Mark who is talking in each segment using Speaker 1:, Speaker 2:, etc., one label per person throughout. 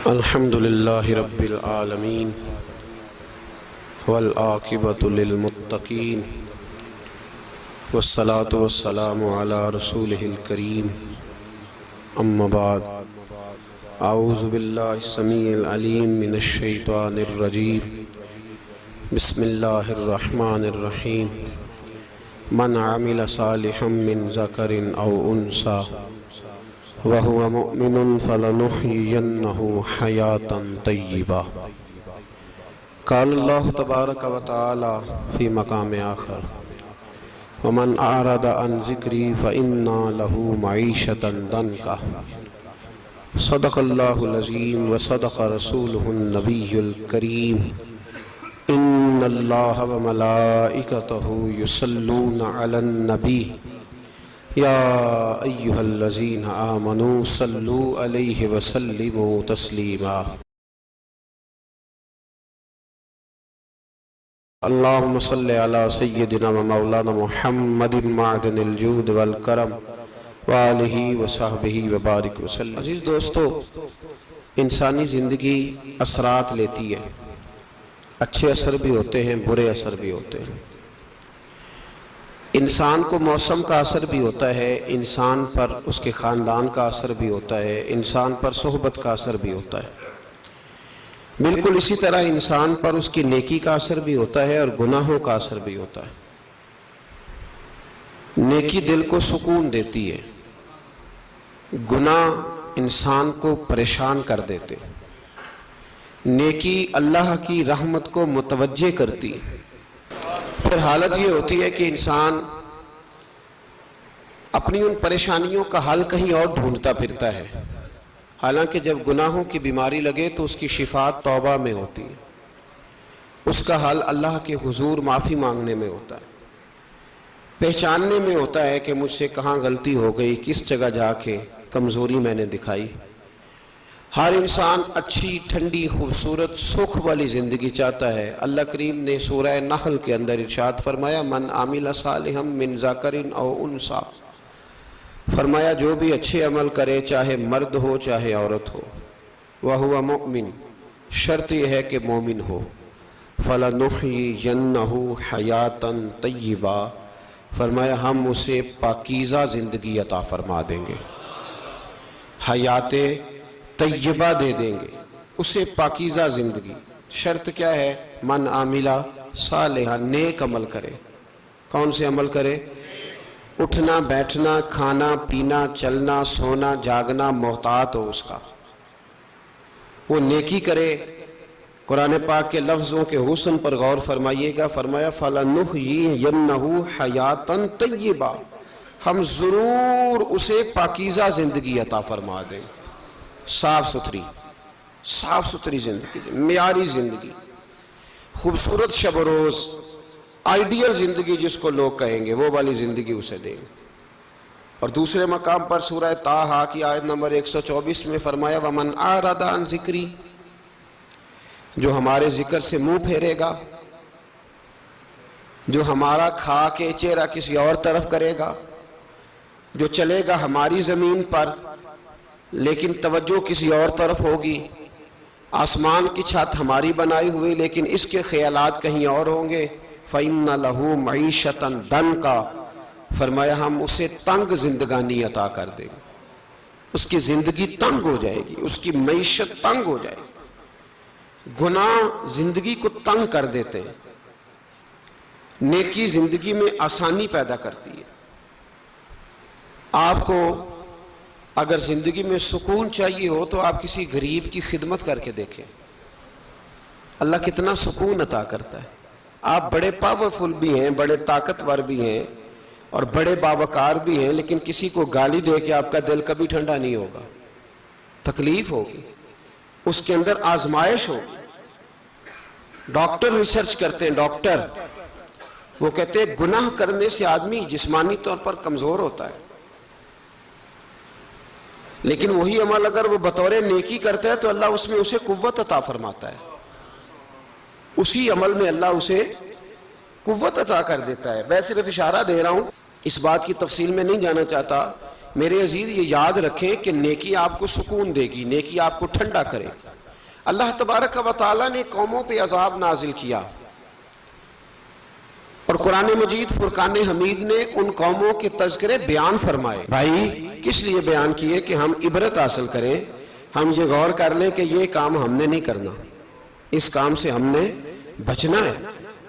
Speaker 1: الحمد لله رب العالمين والعاقبة للمتقين والصلاة والسلام على رسوله الكريم أما بعد أعوذ بالله السميع العليم من الشيطان الرجيم بسم الله الرحمن الرحيم من عمل صالحا من ذكر أو أنثى وهو مؤمن فلنحيينه حياة طيبة قال الله تبارك وتعالى في مقام آخر ومن أعرض عن ذكري فإن له معيشة ضنكا صدق الله العظيم وصدق رسوله النبي الكريم إن الله وملائكته يصلون على النبي يا أيها الذين آمنوا صلوا عليه وسلموا تسليما اللهم صل على سيدنا ومولانا محمد معدن الجود والکرم وآلہ وصحبہ وبارک وسلم۔ عزیز دوستو، انسانی زندگی اثرات لیتی ہے، اچھے اثر بھی ہوتے ہیں، برے اثر بھی ہوتے ہیں۔ انسان کو موسم کا اثر بھی ہوتا ہے، انسان پر اس کے خاندان کا اثر بھی ہوتا ہے، انسان پر صحبت کا اثر بھی ہوتا ہے۔ بالکل اسی طرح انسان پر اس کی نیکی کا اثر بھی ہوتا ہے اور گناہوں کا اثر بھی ہوتا ہے۔ نیکی دل کو سکون دیتی ہے، گناہ انسان کو پریشان کر دیتے۔ نیکی اللہ کی رحمت کو متوجہ کرتی ہے۔ پھر حالت یہ ہوتی ہے کہ انسان اپنی ان پریشانیوں کا حل کہیں اور ڈھونڈتا پھرتا ہے، حالانکہ جب گناہوں کی بیماری لگے تو اس کی شفا توبہ میں ہوتی ہے، اس کا حل اللہ کے حضور معافی مانگنے میں ہوتا ہے، پہچاننے میں ہوتا ہے کہ مجھ سے کہاں غلطی ہو گئی، کس جگہ جا کے کمزوری میں نے دکھائی۔ ہر انسان اچھی، ٹھنڈی، خوبصورت، سکھ والی زندگی چاہتا ہے۔ اللہ کریم نے سورہ نحل کے اندر ارشاد فرمایا من عمل صالحا من ذکر او انثی، فرمایا جو بھی اچھے عمل کرے، چاہے مرد ہو چاہے عورت ہو، وہو مؤمن، شرط یہ ہے کہ مومن ہو، فلنحیینہ حیاۃ طیبہ، فرمایا ہم اسے پاکیزہ زندگی عطا فرما دیں گے، حیات طیبہ دے دیں گے، اسے پاکیزہ زندگی۔ شرط کیا ہے؟ من عاملہ صالحا، نیک عمل کرے۔ کون سے عمل کرے؟ اٹھنا بیٹھنا، کھانا پینا، چلنا سونا جاگنا محتاط ہو اس کا، وہ نیکی کرے۔ قرآن پاک کے لفظوں کے حسن پر غور فرمائیے گا، فرمایا فَلَنُحْيِيَنَّهُ حَيَاةً طَيِّبَةً، ہم ضرور اسے پاکیزہ زندگی عطا فرما دیں، صاف ستھری زندگی، معیاری زندگی، خوبصورت شب و روز، آئیڈیل زندگی جس کو لوگ کہیں گے، وہ والی زندگی اسے دیں گے۔ اور دوسرے مقام پر سورہ طٰہٰ کی آیت نمبر 124 میں فرمایا وَمَنْ أَعْرَضَ عَنْ ذِكْرِي، جو ہمارے ذکر سے منہ پھیرے گا، جو ہمارا کھا کے چہرہ کسی اور طرف کرے گا، جو چلے گا ہماری زمین پر لیکن توجہ کسی اور طرف ہوگی، آسمان کی چھت ہماری بنائی ہوئی لیکن اس کے خیالات کہیں اور ہوں گے، فَإِنَّ لَهُ مَعِيشَةً ضَنْكًا، فرمایا ہم اسے تنگ زندگانی عطا کر دیں گے، اس کی زندگی تنگ ہو جائے گی، اس کی معیشت تنگ ہو جائے گی۔ گناہ زندگی کو تنگ کر دیتے ہیں، نیکی زندگی میں آسانی پیدا کرتی ہے۔ آپ کو اگر زندگی میں سکون چاہیے ہو تو آپ کسی غریب کی خدمت کر کے دیکھیں، اللہ کتنا سکون عطا کرتا ہے۔ آپ بڑے پاورفل بھی ہیں، بڑے طاقتور بھی ہیں اور بڑے باوقار بھی ہیں، لیکن کسی کو گالی دے کے آپ کا دل کبھی ٹھنڈا نہیں ہوگا، تکلیف ہوگی، اس کے اندر آزمائش ہوگی۔ ڈاکٹر ریسرچ کرتے ہیں، ڈاکٹر وہ کہتے ہیں گناہ کرنے سے آدمی جسمانی طور پر کمزور ہوتا ہے، لیکن وہی عمل اگر وہ بطور نیکی کرتا ہے تو اللہ اس میں اسے قوت عطا فرماتا ہے، اسی عمل میں اللہ اسے قوت عطا کر دیتا ہے۔ میں صرف اشارہ دے رہا ہوں، اس بات کی تفصیل میں نہیں جانا چاہتا۔ میرے عزیز یہ یاد رکھیں کہ نیکی آپ کو سکون دے گی، نیکی آپ کو ٹھنڈا کرے گی۔ اللہ تبارک و تعالیٰ نے قوموں پہ عذاب نازل کیا، اور قرآن مجید فرقان حمید نے ان قوموں کے تذکرے بیان فرمائے۔ بھائی کس لیے بیان کیے؟ کہ ہم عبرت حاصل کریں، ہم یہ غور کر لیں کہ یہ کام ہم نے نہیں کرنا، اس کام سے ہم نے بچنا ہے،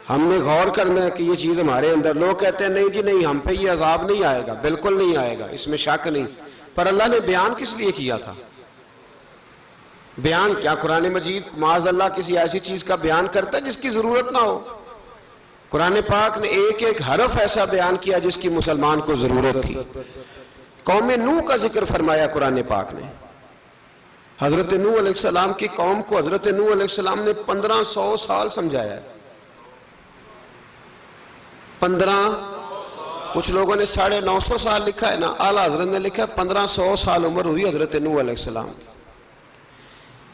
Speaker 1: ہم نے غور کرنا ہے کہ یہ چیز ہمارے اندر۔ لوگ کہتے ہیں نہیں جی نہیں، ہم پہ یہ عذاب نہیں آئے گا، بالکل نہیں آئے گا، اس میں شک نہیں۔ پر اللہ نے بیان کس لیے کیا تھا؟ بیان کیا قرآن مجید معاذ اللہ کسی ایسی چیز کا بیان کرتا ہے جس کی ضرورت نہ ہو؟ قرآن پاک نے ایک ایک حرف ایسا بیان کیا جس کی مسلمان کو ضرورت تھی۔ قوم نوح کا ذکر فرمایا قرآن پاک نے۔ حضرت نوح علیہ السلام کی قوم کو حضرت نوح علیہ السلام نے 1500 سال سمجھایا ہے۔ 15، کچھ لوگوں نے 950 سال لکھا ہے نا، اعلیٰ حضرت نے لکھا ہے 1500 سال عمر ہوئی حضرت نوح علیہ السلام کی۔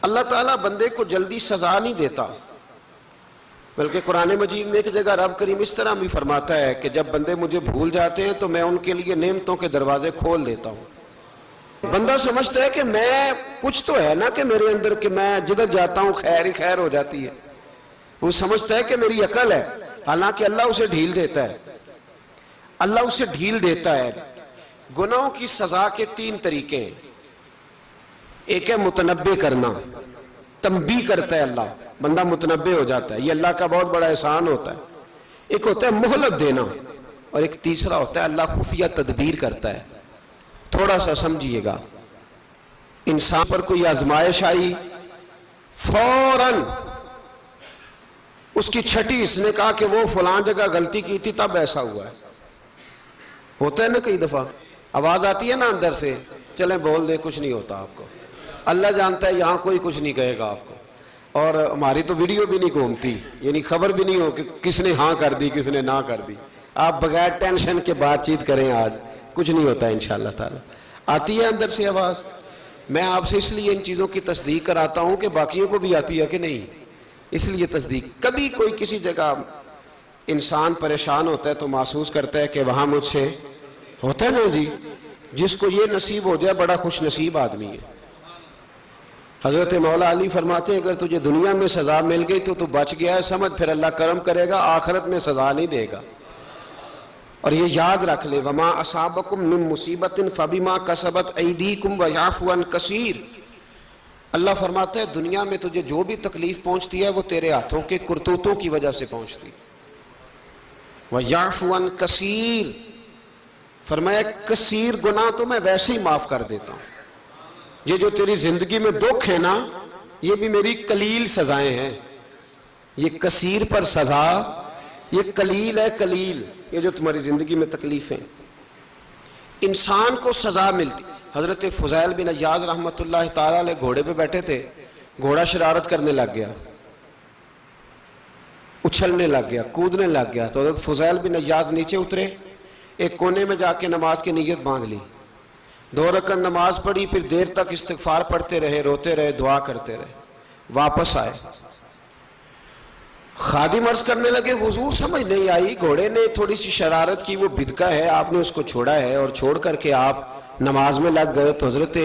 Speaker 1: اللہ تعالیٰ بندے کو جلدی سزا نہیں دیتا، بلکہ قرآن مجید میں ایک جگہ رب کریم اس طرح بھی فرماتا ہے کہ جب بندے مجھے بھول جاتے ہیں تو میں ان کے لیے نعمتوں کے دروازے کھول دیتا ہوں۔ بندہ سمجھتا ہے کہ میں کچھ تو ہے نا کہ میرے اندر کہ میں جدھر جاتا ہوں خیر ہی خیر ہو جاتی ہے، وہ سمجھتا ہے کہ میری عقل ہے، حالانکہ اللہ اسے ڈھیل دیتا ہے۔ اللہ اسے ڈھیل دیتا ہے۔ گناہوں کی سزا کے 3 طریقے ہیں۔ ایک ہے متنبع کرنا، تنبیہ کرتا ہے اللہ، بندہ متنبع ہو جاتا ہے، یہ اللہ کا بہت بڑا احسان ہوتا ہے۔ ایک ہوتا ہے مہلت دینا، اور ایک تیسرا ہوتا ہے اللہ خفیہ تدبیر کرتا ہے۔ تھوڑا سا سمجھیے گا، انسان پر کوئی آزمائش آئی، فوراً اس کی چھٹی اس نے کہا کہ وہ فلاں جگہ غلطی کی تھی تب ایسا ہوا ہے۔ ہوتا ہے نا کئی دفعہ، آواز آتی ہے نا اندر سے، چلیں بول دیں کچھ نہیں ہوتا آپ کو، اللہ جانتا ہے یہاں کوئی کچھ نہیں کہے گا آپ کو، اور ہماری تو ویڈیو بھی نہیں گھومتی، یعنی خبر بھی نہیں ہو کہ کس نے ہاں کر دی کس نے نہ کر دی۔ آپ بغیر ٹینشن کے بات چیت کریں، آج کچھ نہیں ہوتا انشاءاللہ تعالی۔ آتی ہے اندر سے آواز؟ میں آپ سے اس لیے ان چیزوں کی تصدیق کراتا ہوں کہ باقیوں کو بھی آتی ہے کہ نہیں، اس لیے تصدیق۔ کبھی کوئی کسی جگہ انسان پریشان ہوتا ہے تو محسوس کرتا ہے کہ وہاں مجھ سے ہوتا ہے نا جی، جس کو یہ نصیب ہو جائے بڑا خوش نصیب آدمی ہے۔ حضرت مولا علی فرماتے ہیں اگر تجھے دنیا میں سزا مل گئی تو بچ گیا ہے، سمجھ پھر اللہ کرم کرے گا، آخرت میں سزا نہیں دے گا۔ اور یہ یاد رکھ لے، وما اصابکم من مصیبت فبما کسبت ایدیکم ویعفو عن کثیر۔ اللہ فرماتا ہے دنیا میں تجھے جو بھی تکلیف پہنچتی ہے وہ تیرے ہاتھوں کے کرتوتوں کی وجہ سے پہنچتی، ویعفو عن کثیر، فرمایا کثیر گناہ تو میں ویسے ہی معاف کر دیتا ہوں۔ یہ جو تیری زندگی میں دکھ ہے نا، یہ بھی میری قلیل سزائیں ہیں۔ یہ کثیر پر سزا، یہ قلیل ہے، قلیل یہ جو تمہاری زندگی میں تکلیفیں۔ انسان کو سزا ملتی۔ حضرت فضیل بن عیاض رحمۃ اللہ تعالی علیہ گھوڑے پہ بیٹھے تھے، گھوڑا شرارت کرنے لگ گیا، اچھلنے لگ گیا، کودنے لگ گیا، تو حضرت فضیل بن عیاض نیچے اترے، ایک کونے میں جا کے نماز کی نیت باندھ لی، 2 رکعت نماز پڑھی، پھر دیر تک استغفار پڑھتے رہے، روتے رہے، دعا کرتے رہے، واپس آئے۔ خادم عرض کرنے لگے حضور سمجھ نہیں آئی، گھوڑے نے تھوڑی سی شرارت کی، وہ بدکا ہے، آپ نے اس کو چھوڑا ہے اور چھوڑ کر کے آپ نماز میں لگ گئے۔ تو حضرت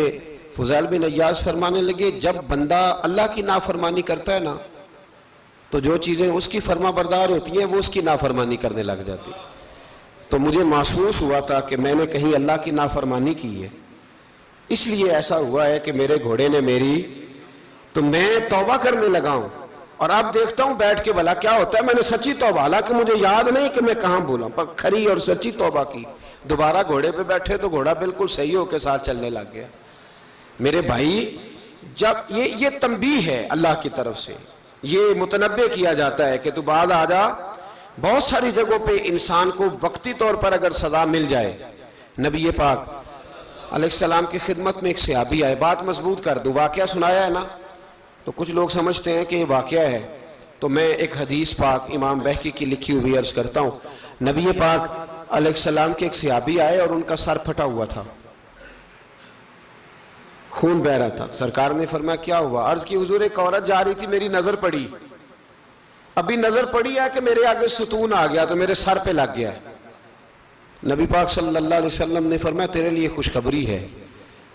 Speaker 1: فضیل بن عیاض فرمانے لگے جب بندہ اللہ کی نافرمانی کرتا ہے نا تو جو چیزیں اس کی فرما بردار ہوتی ہیں وہ اس کی نافرمانی کرنے لگ جاتی۔ تو مجھے محسوس ہوا تھا کہ میں نے کہیں اللہ کی نافرمانی کی ہے، اس لیے ایسا ہوا ہے کہ میرے گھوڑے نے میری، تو میں توبہ کرنے لگا ہوں، اور اب دیکھتا ہوں بیٹھ کے بھلا کیا ہوتا ہے۔ میں نے سچی توبہ، حالانکہ مجھے یاد نہیں کہ میں کہاں بولا، پر کھری اور سچی توبہ کی۔ دوبارہ گھوڑے پہ بیٹھے تو گھوڑا بالکل صحیح ہو کے ساتھ چلنے لگ گیا۔ میرے بھائی جب یہ تنبیہ ہے اللہ کی طرف سے، یہ متنبع کیا جاتا ہے کہ تو بعد آ جا۔ بہت ساری جگہوں پہ انسان کو وقتی طور پر اگر سزا مل جائے، نبی پاک علیہ السلام کی خدمت میں ایک صحابی آئے، بات مضبوط کر دوں، واقعہ سنایا ہے نا تو کچھ لوگ سمجھتے ہیں کہ یہ واقعہ ہے، تو میں ایک حدیث پاک امام بہقی کی لکھی ہوئی عرض کرتا ہوں۔ نبی پاک علیہ السلام کے ایک صحابی آئے اور ان کا سر پھٹا ہوا تھا، خون بہ رہا تھا۔ سرکار نے فرمایا کیا ہوا؟ عرض کی حضور ایک عورت جا رہی تھی، میری نظر پڑی، ابھی نظر پڑی ہے کہ میرے آگے ستون آ گیا تو میرے سر پہ لگ گیا ہے۔ نبی پاک صلی اللہ علیہ وسلم نے فرمایا تیرے لیے خوشخبری ہے،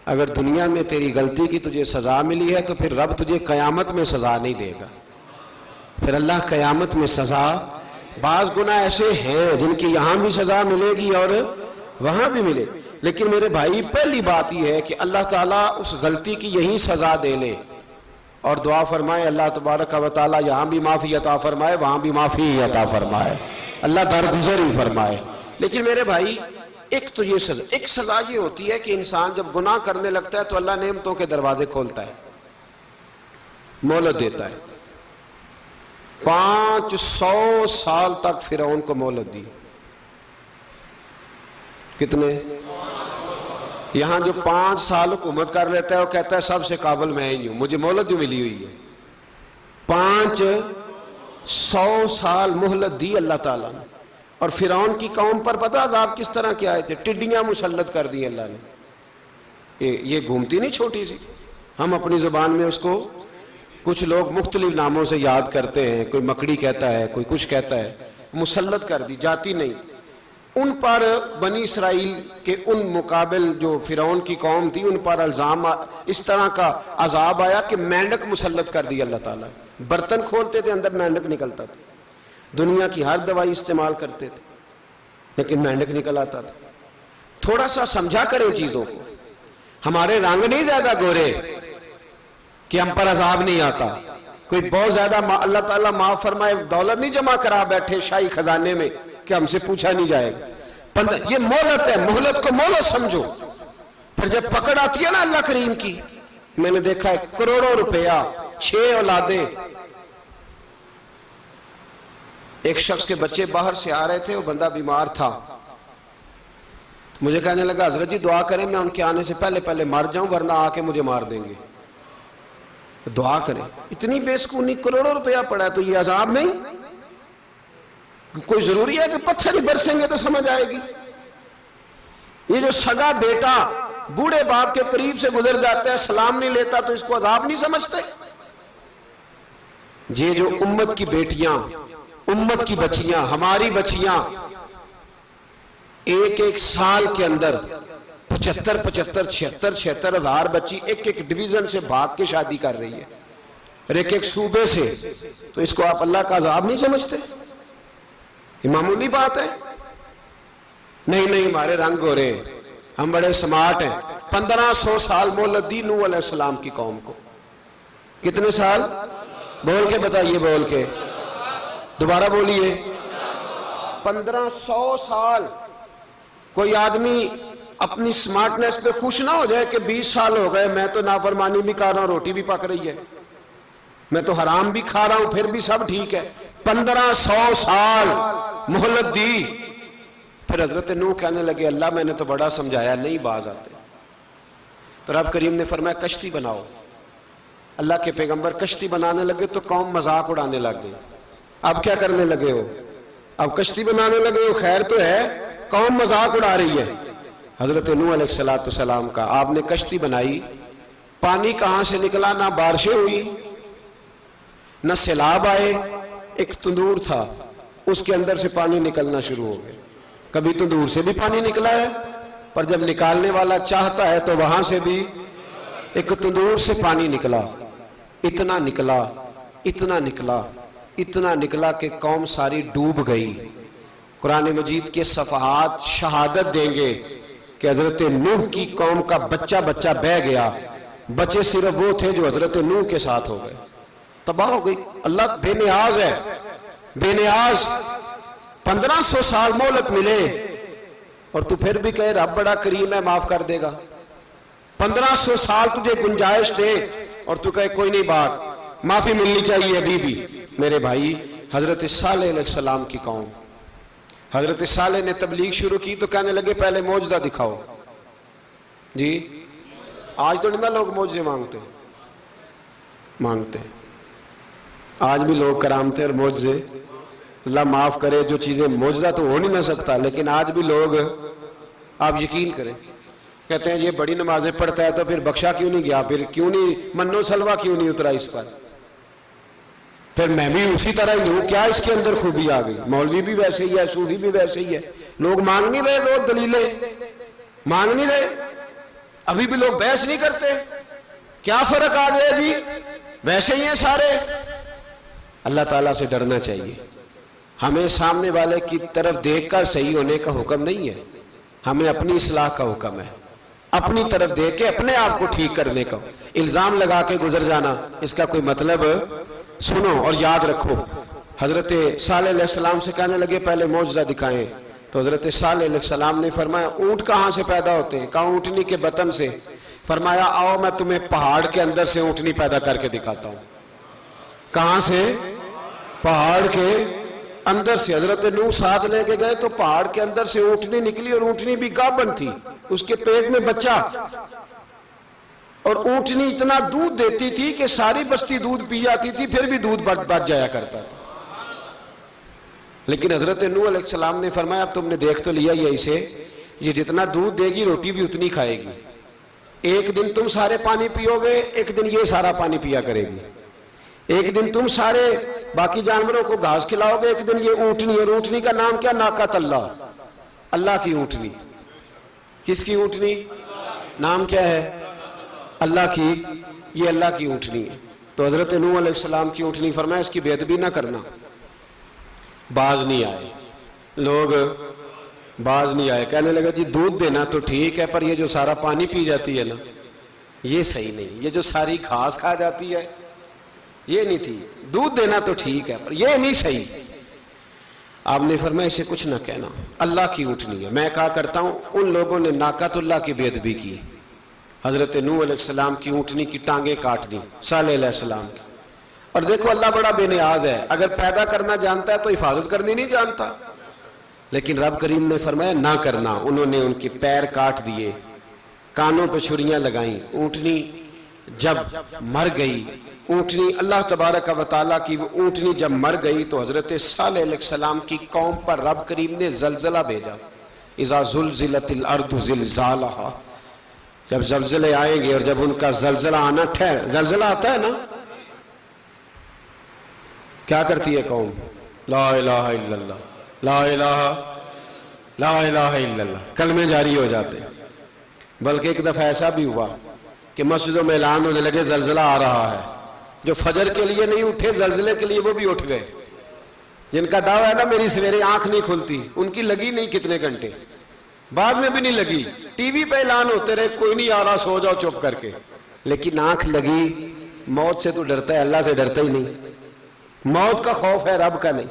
Speaker 1: اگر دنیا میں تیری غلطی کی تجھے سزا ملی ہے تو پھر رب تجھے قیامت میں سزا نہیں دے گا. پھر اللہ قیامت میں سزا، بعض گناہ ایسے ہیں جن کی یہاں بھی سزا ملے گی اور وہاں بھی ملے، لیکن میرے بھائی پہلی بات یہ ہے کہ اللہ تعالیٰ اس غلطی کی یہی سزا دے لے اور دعا فرمائے اللہ تبارک و تعالیٰ یہاں بھی معافی عطا فرمائے وہاں بھی معافی عطا فرمائے، اللہ درگزر ہی فرمائے. لیکن میرے بھائی ایک تو یہ سزا، ایک سزا یہ ہوتی ہے کہ انسان جب گناہ کرنے لگتا ہے تو اللہ نعمتوں کے دروازے کھولتا ہے، مہلت دیتا ہے. 500 سال تک فرعون کو مہلت دی. کتنے؟ یہاں جو 5 سال حکومت کر لیتا ہے وہ کہتا ہے سب سے قابل میں ہی ہوں، مجھے مہلت جو ملی ہوئی ہے. 500 سال مہلت دی اللہ تعالیٰ نے. اور فرعون کی قوم پر پتہ عذاب کس طرح کے آئے تھے؟ ٹڈیاں مسلط کر دی اللہ نے. یہ گھومتی نہیں چھوٹی سی، ہم اپنی زبان میں اس کو کچھ لوگ مختلف ناموں سے یاد کرتے ہیں، کوئی مکڑی کہتا ہے، کوئی کچھ کہتا ہے. مسلط کر دی، جاتی نہیں. ان پر بنی اسرائیل کے ان مقابل جو فرعون کی قوم تھی ان پر الزام اس طرح کا عذاب آیا کہ مینڈک مسلط کر دی اللہ تعالیٰ. برتن کھولتے تھے اندر مینڈک نکلتا تھا. دنیا کی ہر دوائی استعمال کرتے تھے لیکن مینڈک نکل آتا تھا. تھوڑا سا سمجھا کریں چیزوں کو. ہمارے رنگ نہیں زیادہ گورے کہ ہم پر عذاب نہیں آتا. کوئی بہت زیادہ اللہ تعالیٰ معاف فرمائے دولت نہیں جمع کرا بیٹھے شاہی خزانے میں کہ ہم سے پوچھا نہیں جائے گا. یہ مہلت ہے، مہلت کو مہلت سمجھو. پھر جب پکڑ آتی ہے نا اللہ کریم کی، میں نے دیکھا ہے کروڑوں روپیہ، 6 اولادیں. ایک شخص کے بچے باہر سے آ رہے تھے، وہ بندہ بیمار تھا. مجھے کہنے لگا حضرت جی دعا کریں میں ان کے آنے سے پہلے مر جاؤں ورنہ آ کے مجھے مار دیں گے. دعا کریں. اتنی بے سکونی، کروڑوں روپیہ پڑا ہے تو یہ عذاب نہیں؟ کوئی ضروری ہے کہ پتھر ہی برسیں گے تو سمجھ آئے گی؟ یہ جو سگا بیٹا بوڑھے باپ کے قریب سے گزر جاتا ہے سلام نہیں لیتا تو اس کو عذاب نہیں سمجھتے؟ یہ جو امت کی بیٹیاں، امت کی بچیاں، ہماری بچیاں ایک سال کے اندر 75,000 ہزار بچی ایک ڈویژن سے بھاگ کے شادی کر رہی ہے اور ایک صوبے سے، تو اس کو آپ اللہ کا عذاب نہیں سمجھتے؟ یہ معمولی بات ہے؟ نہیں ہمارے رنگ ہو رہے ہیں، ہم بڑے سمارٹ ہیں. 1500 سال مہلت دی نوح علیہ السلام کی قوم کو. کتنے سال؟ بول کے بتائیے، بول کے دوبارہ بولیے. 1500 سال. کوئی آدمی اپنی سمارٹنس پہ خوش نہ ہو جائے کہ 20 سال ہو گئے میں تو نافرمانی بھی کر رہا ہوں، روٹی بھی پک رہی ہے، میں تو حرام بھی کھا رہا ہوں، پھر بھی سب ٹھیک ہے. 1500 سال مہلت دی. پھر حضرت نوح کہنے لگے اللہ میں نے تو بڑا سمجھایا نہیں باز آتے. تو رب کریم نے فرمایا کشتی بناؤ. اللہ کے پیغمبر کشتی بنانے لگے تو قوم مذاق اڑانے لگ گئی. اب کیا کرنے لگے ہو؟ اب کشتی بنانے لگے ہو، خیر تو ہے، قوم مذاق اڑا رہی ہے. حضرت نوح علیہ السلام کا آپ نے کشتی بنائی، پانی کہاں سے نکلا؟ نہ بارشیں ہوئی نہ سیلاب آئے. ایک تندور تھا اس کے اندر سے پانی نکلنا شروع ہو گیا. کبھی تندور سے بھی پانی نکلا ہے، پر جب نکالنے والا چاہتا ہے تو وہاں سے بھی ایک تندور سے پانی نکلا. اتنا نکلا اتنا نکلا اتنا نکلا کہ قوم ساری ڈوب گئی. قرآن مجید کے صفحات شہادت دیں گے کہ حضرت نوح کی قوم کا بچہ بہ گیا. بچے صرف وہ تھے جو حضرت نوح کے ساتھ ہو گئے، تباہ ہو گئی. اللہ بے نیاز ہے، بے نیاز. 1500 سال مہلت ملے اور تو پھر بھی کہے رب بڑا کریم ہے معاف کر دے گا. 1500 سال تجھے گنجائش دے اور تو کہے کوئی نہیں بات معافی ملنی چاہیے ابھی بھی. میرے بھائی حضرت صالح علیہ السلام کی قوم، حضرت صالح نے تبلیغ شروع کی تو کہنے لگے پہلے معجزہ دکھاؤ. جی آج تو نہیں نا لوگ معجزے مانگتے ہیں. آج بھی لوگ کرامتے اور معجزے، اللہ معاف کرے جو چیزیں معجزہ تو ہو نہیں نہ سکتا، لیکن آج بھی لوگ، آپ یقین کریں، کہتے ہیں یہ بڑی نمازیں پڑھتا ہے تو پھر بخشا کیوں نہیں گیا، پھر کیوں نہیں منو سلوا کیوں نہیں اترا اس پر، پھر میں بھی اسی طرح ہی ہوں، کیا اس کے اندر خوبی آ گئی؟ مولوی بھی ویسے ہی ہے، صوفی بھی ویسے ہی ہے. لوگ مانگ نہیں رہے، لوگ دلیلیں مانگ نہیں رہے. ابھی بھی لوگ بحث نہیں کرتے، کیا فرق آ گیا جی، ویسے ہی ہیں سارے۔ اللہ تعالیٰ سے ڈرنا چاہیے۔ ہمیں سامنے والے کی طرف دیکھ کر صحیح ہونے کا حکم نہیں ہے، ہمیں اپنی اصلاح کا حکم ہے، اپنی طرف دیکھ کے اپنے آپ کو ٹھیک کرنے کا۔ الزام لگا کے گزر جانا، اس کا کوئی مطلب، سنو اور یاد رکھو۔ حضرت صالح علیہ السلام سے کہنے لگے پہلے معجزہ دکھائیں، تو حضرت صالح علیہ السلام نے فرمایا اونٹ کہاں سے پیدا ہوتے ہیں؟ کہا اونٹنی کے بطن سے۔ فرمایا آؤ میں تمہیں پہاڑ کے اندر سے اونٹنی پیدا کر کے دکھاتا ہوں۔ کہاں سے؟ پہاڑ کے اندر سے۔ حضرت نوح ساتھ لے کے گئے تو پہاڑ کے اندر سے اونٹنی نکلی، اور اونٹنی بھی گابن تھی، اس کے پیٹ میں بچہ، اور اونٹنی اتنا دودھ دیتی تھی کہ ساری بستی دودھ پی جاتی تھی، پھر بھی دودھ بچ جایا کرتا تھا۔ لیکن حضرت نوح علیہ السلام نے فرمایا اب تم نے دیکھ تو لیا یہ اسے، یہ جتنا دودھ دے گی روٹی بھی اتنی کھائے گی، ایک دن تم سارے پانی پیو گے، ایک دن یہ سارا پانی پیا کرے گی، ایک دن تم سارے باقی جانوروں کو گھاس کھلاؤ گے، ایک دن یہ اونٹنی، اور اونٹنی کا نام کیا؟ ناقۃ اللہ، اللہ کی اونٹنی۔ کس کی اونٹنی؟ نام کیا ہے؟ اللہ کی، یہ اللہ کی اونٹنی ہے۔ تو حضرت نوح علیہ السلام کی اونٹنی، فرمایا اس کی بے ادبی نہ کرنا۔ باز نہیں آئے لوگ، باز نہیں آئے، کہنے لگا جی دودھ دینا تو ٹھیک ہے، پر یہ جو سارا پانی پی جاتی ہے نا یہ صحیح نہیں، یہ جو ساری گھاس کھا جاتی ہے یہ نہیں ٹھیک، دودھ دینا تو ٹھیک ہے پر یہ نہیں صحیح۔ آپ نے فرمایا اسے کچھ نہ کہنا، اللہ کی اونٹنی ہے۔ میں کہا کرتا ہوں ان لوگوں نے ناقۃ اللہ کی بے ادبی کی، حضرت نوح علیہ السلام کی اونٹنی کی ٹانگیں کاٹ دی، صالح علیہ السلام کی۔ اور دیکھو اللہ بڑا بے نیاز ہے، اگر پیدا کرنا جانتا ہے تو حفاظت کرنی نہیں جانتا، لیکن رب کریم نے فرمایا نہ کرنا۔ انہوں نے ان کے پیر کاٹ دیے، کانوں پہ چھریاں لگائیں۔ اونٹنی جب مر گئی، اونٹنی اللہ تبارک و تعالیٰ کی وہ اونٹنی جب مر گئی تو حضرت صالح علیہ السلام کی قوم پر رب کریم نے زلزلہ بھیجا۔ اذا زلزلت الارض زلزالہا، جب زلزلے آئیں گے اور جب ان کا زلزلہ آنا زلزلہ آتا ہے نا، کیا کرتی ہے قوم؟ لا الہ الا اللہ، لا الہ الا اللہ، کلمے جاری ہو جاتے۔ بلکہ ایک دفعہ ایسا بھی ہوا کہ مسجدوں میں اعلان ہونے لگے زلزلہ آ رہا ہے، جو فجر کے لیے نہیں اٹھے زلزلے کے لیے وہ بھی اٹھ گئے، جن کا دعویٰ ہے نا میری سویرے آنکھ نہیں کھلتی، ان کی لگی نہیں کتنے گھنٹے، بعد میں بھی نہیں لگی، ٹی وی پہ اعلان ہوتے رہے کوئی نہیں آ رہا سو جاؤ چپ کر کے، لیکن آنکھ لگی۔ موت سے تو ڈرتا ہے، اللہ سے ڈرتا ہی نہیں، موت کا خوف ہے رب کا نہیں۔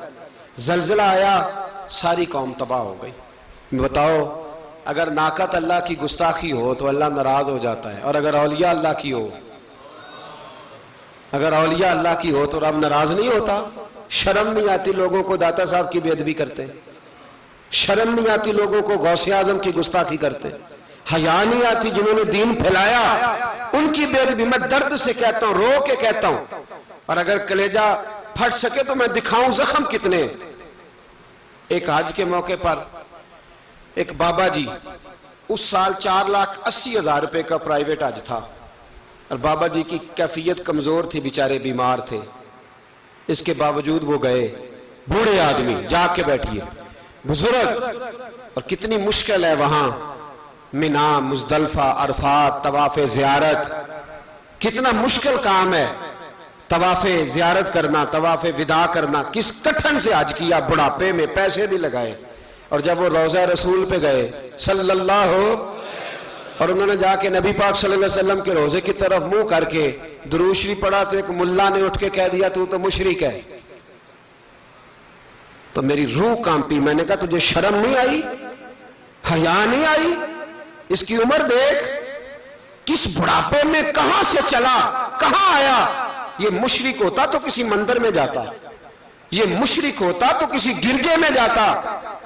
Speaker 1: زلزلہ آیا، ساری قوم تباہ ہو گئی۔ بتاؤ اگر ناقۃ اللہ کی گستاخی ہو تو اللہ ناراض ہو جاتا ہے، اور اگر اولیاء اللہ کی ہو، اگر اولیاء اللہ کی ہو تو رب ناراض نہیں ہوتا؟ شرم نہیں آتی لوگوں کو داتا صاحب کی بے ادبی کرتے، شرم نہیں آتی لوگوں کو غوث اعظم کی گستاخی کرتے، حیا نہیں آتی جنہوں نے دین پھیلایا ان کی بے ادبی؟ میں درد سے کہتا ہوں، رو کے کہتا ہوں، اور اگر کلیجہ پھٹ سکے تو میں دکھاؤں زخم کتنے۔ ایک حج کے موقع پر ایک بابا جی، اس سال 4,80,000 روپے کا پرائیویٹ حج تھا، اور بابا جی کی کیفیت کمزور تھی، بیچارے بیمار تھے، اس کے باوجود وہ گئے۔ بوڑھے آدمی، جا کے بیٹھیے، بزرگ، اور کتنی مشکل ہے وہاں منا، مزدلفہ، عرفات، طواف زیارت، کتنا مشکل کام ہے طواف زیارت کرنا، طواف وداع کرنا۔ کس کٹھن سے حج کیا، بڑھاپے میں پیسے بھی لگائے، اور جب وہ روضہ رسول پہ گئے صلی اللہ، اور انہوں نے جا کے نبی پاک صلی اللہ علیہ وسلم کے روضے کی طرف منہ کر کے درود شریف پڑھا تو ایک ملا نے اٹھ کے کہہ دیا تو مشرک ہے۔ تو میری روح کانپی، میں نے کہا تجھے شرم نہیں آئی، حیا نہیں آئی؟ اس کی عمر دیکھ، کس بڑھاپے میں کہاں سے چلا، کہاں آیا۔ یہ مشرک ہوتا تو کسی مندر میں جاتا، یہ مشرک ہوتا تو کسی گرجے میں جاتا،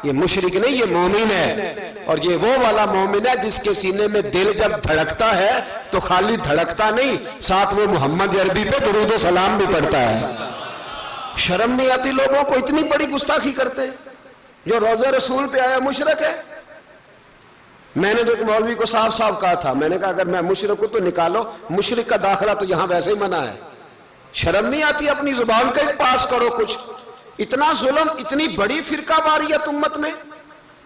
Speaker 1: یہ مشرک نہیں، یہ مومن ہے، اور یہ وہ والا مومن ہے جس کے سینے میں دل جب دھڑکتا ہے تو خالی دھڑکتا نہیں، ساتھ وہ محمد عربی پہ درود و سلام بھی پڑھتا ہے۔ شرم نہیں آتی لوگوں کو، اتنی بڑی گستاخی کرتے، جو روضہ رسول پہ آیا مشرک ہے۔ میں نے جو ایک مولوی کو صاف صاف کہا تھا، میں نے کہا اگر میں مشرک ہوں تو نکالو، مشرک کا داخلہ تو یہاں ویسے ہی منع ہے۔ شرم نہیں آتی؟ اپنی زبان کا ایک پاس کرو کچھ۔ اتنا ظلم، اتنی بڑی فرقہ واریت امت میں،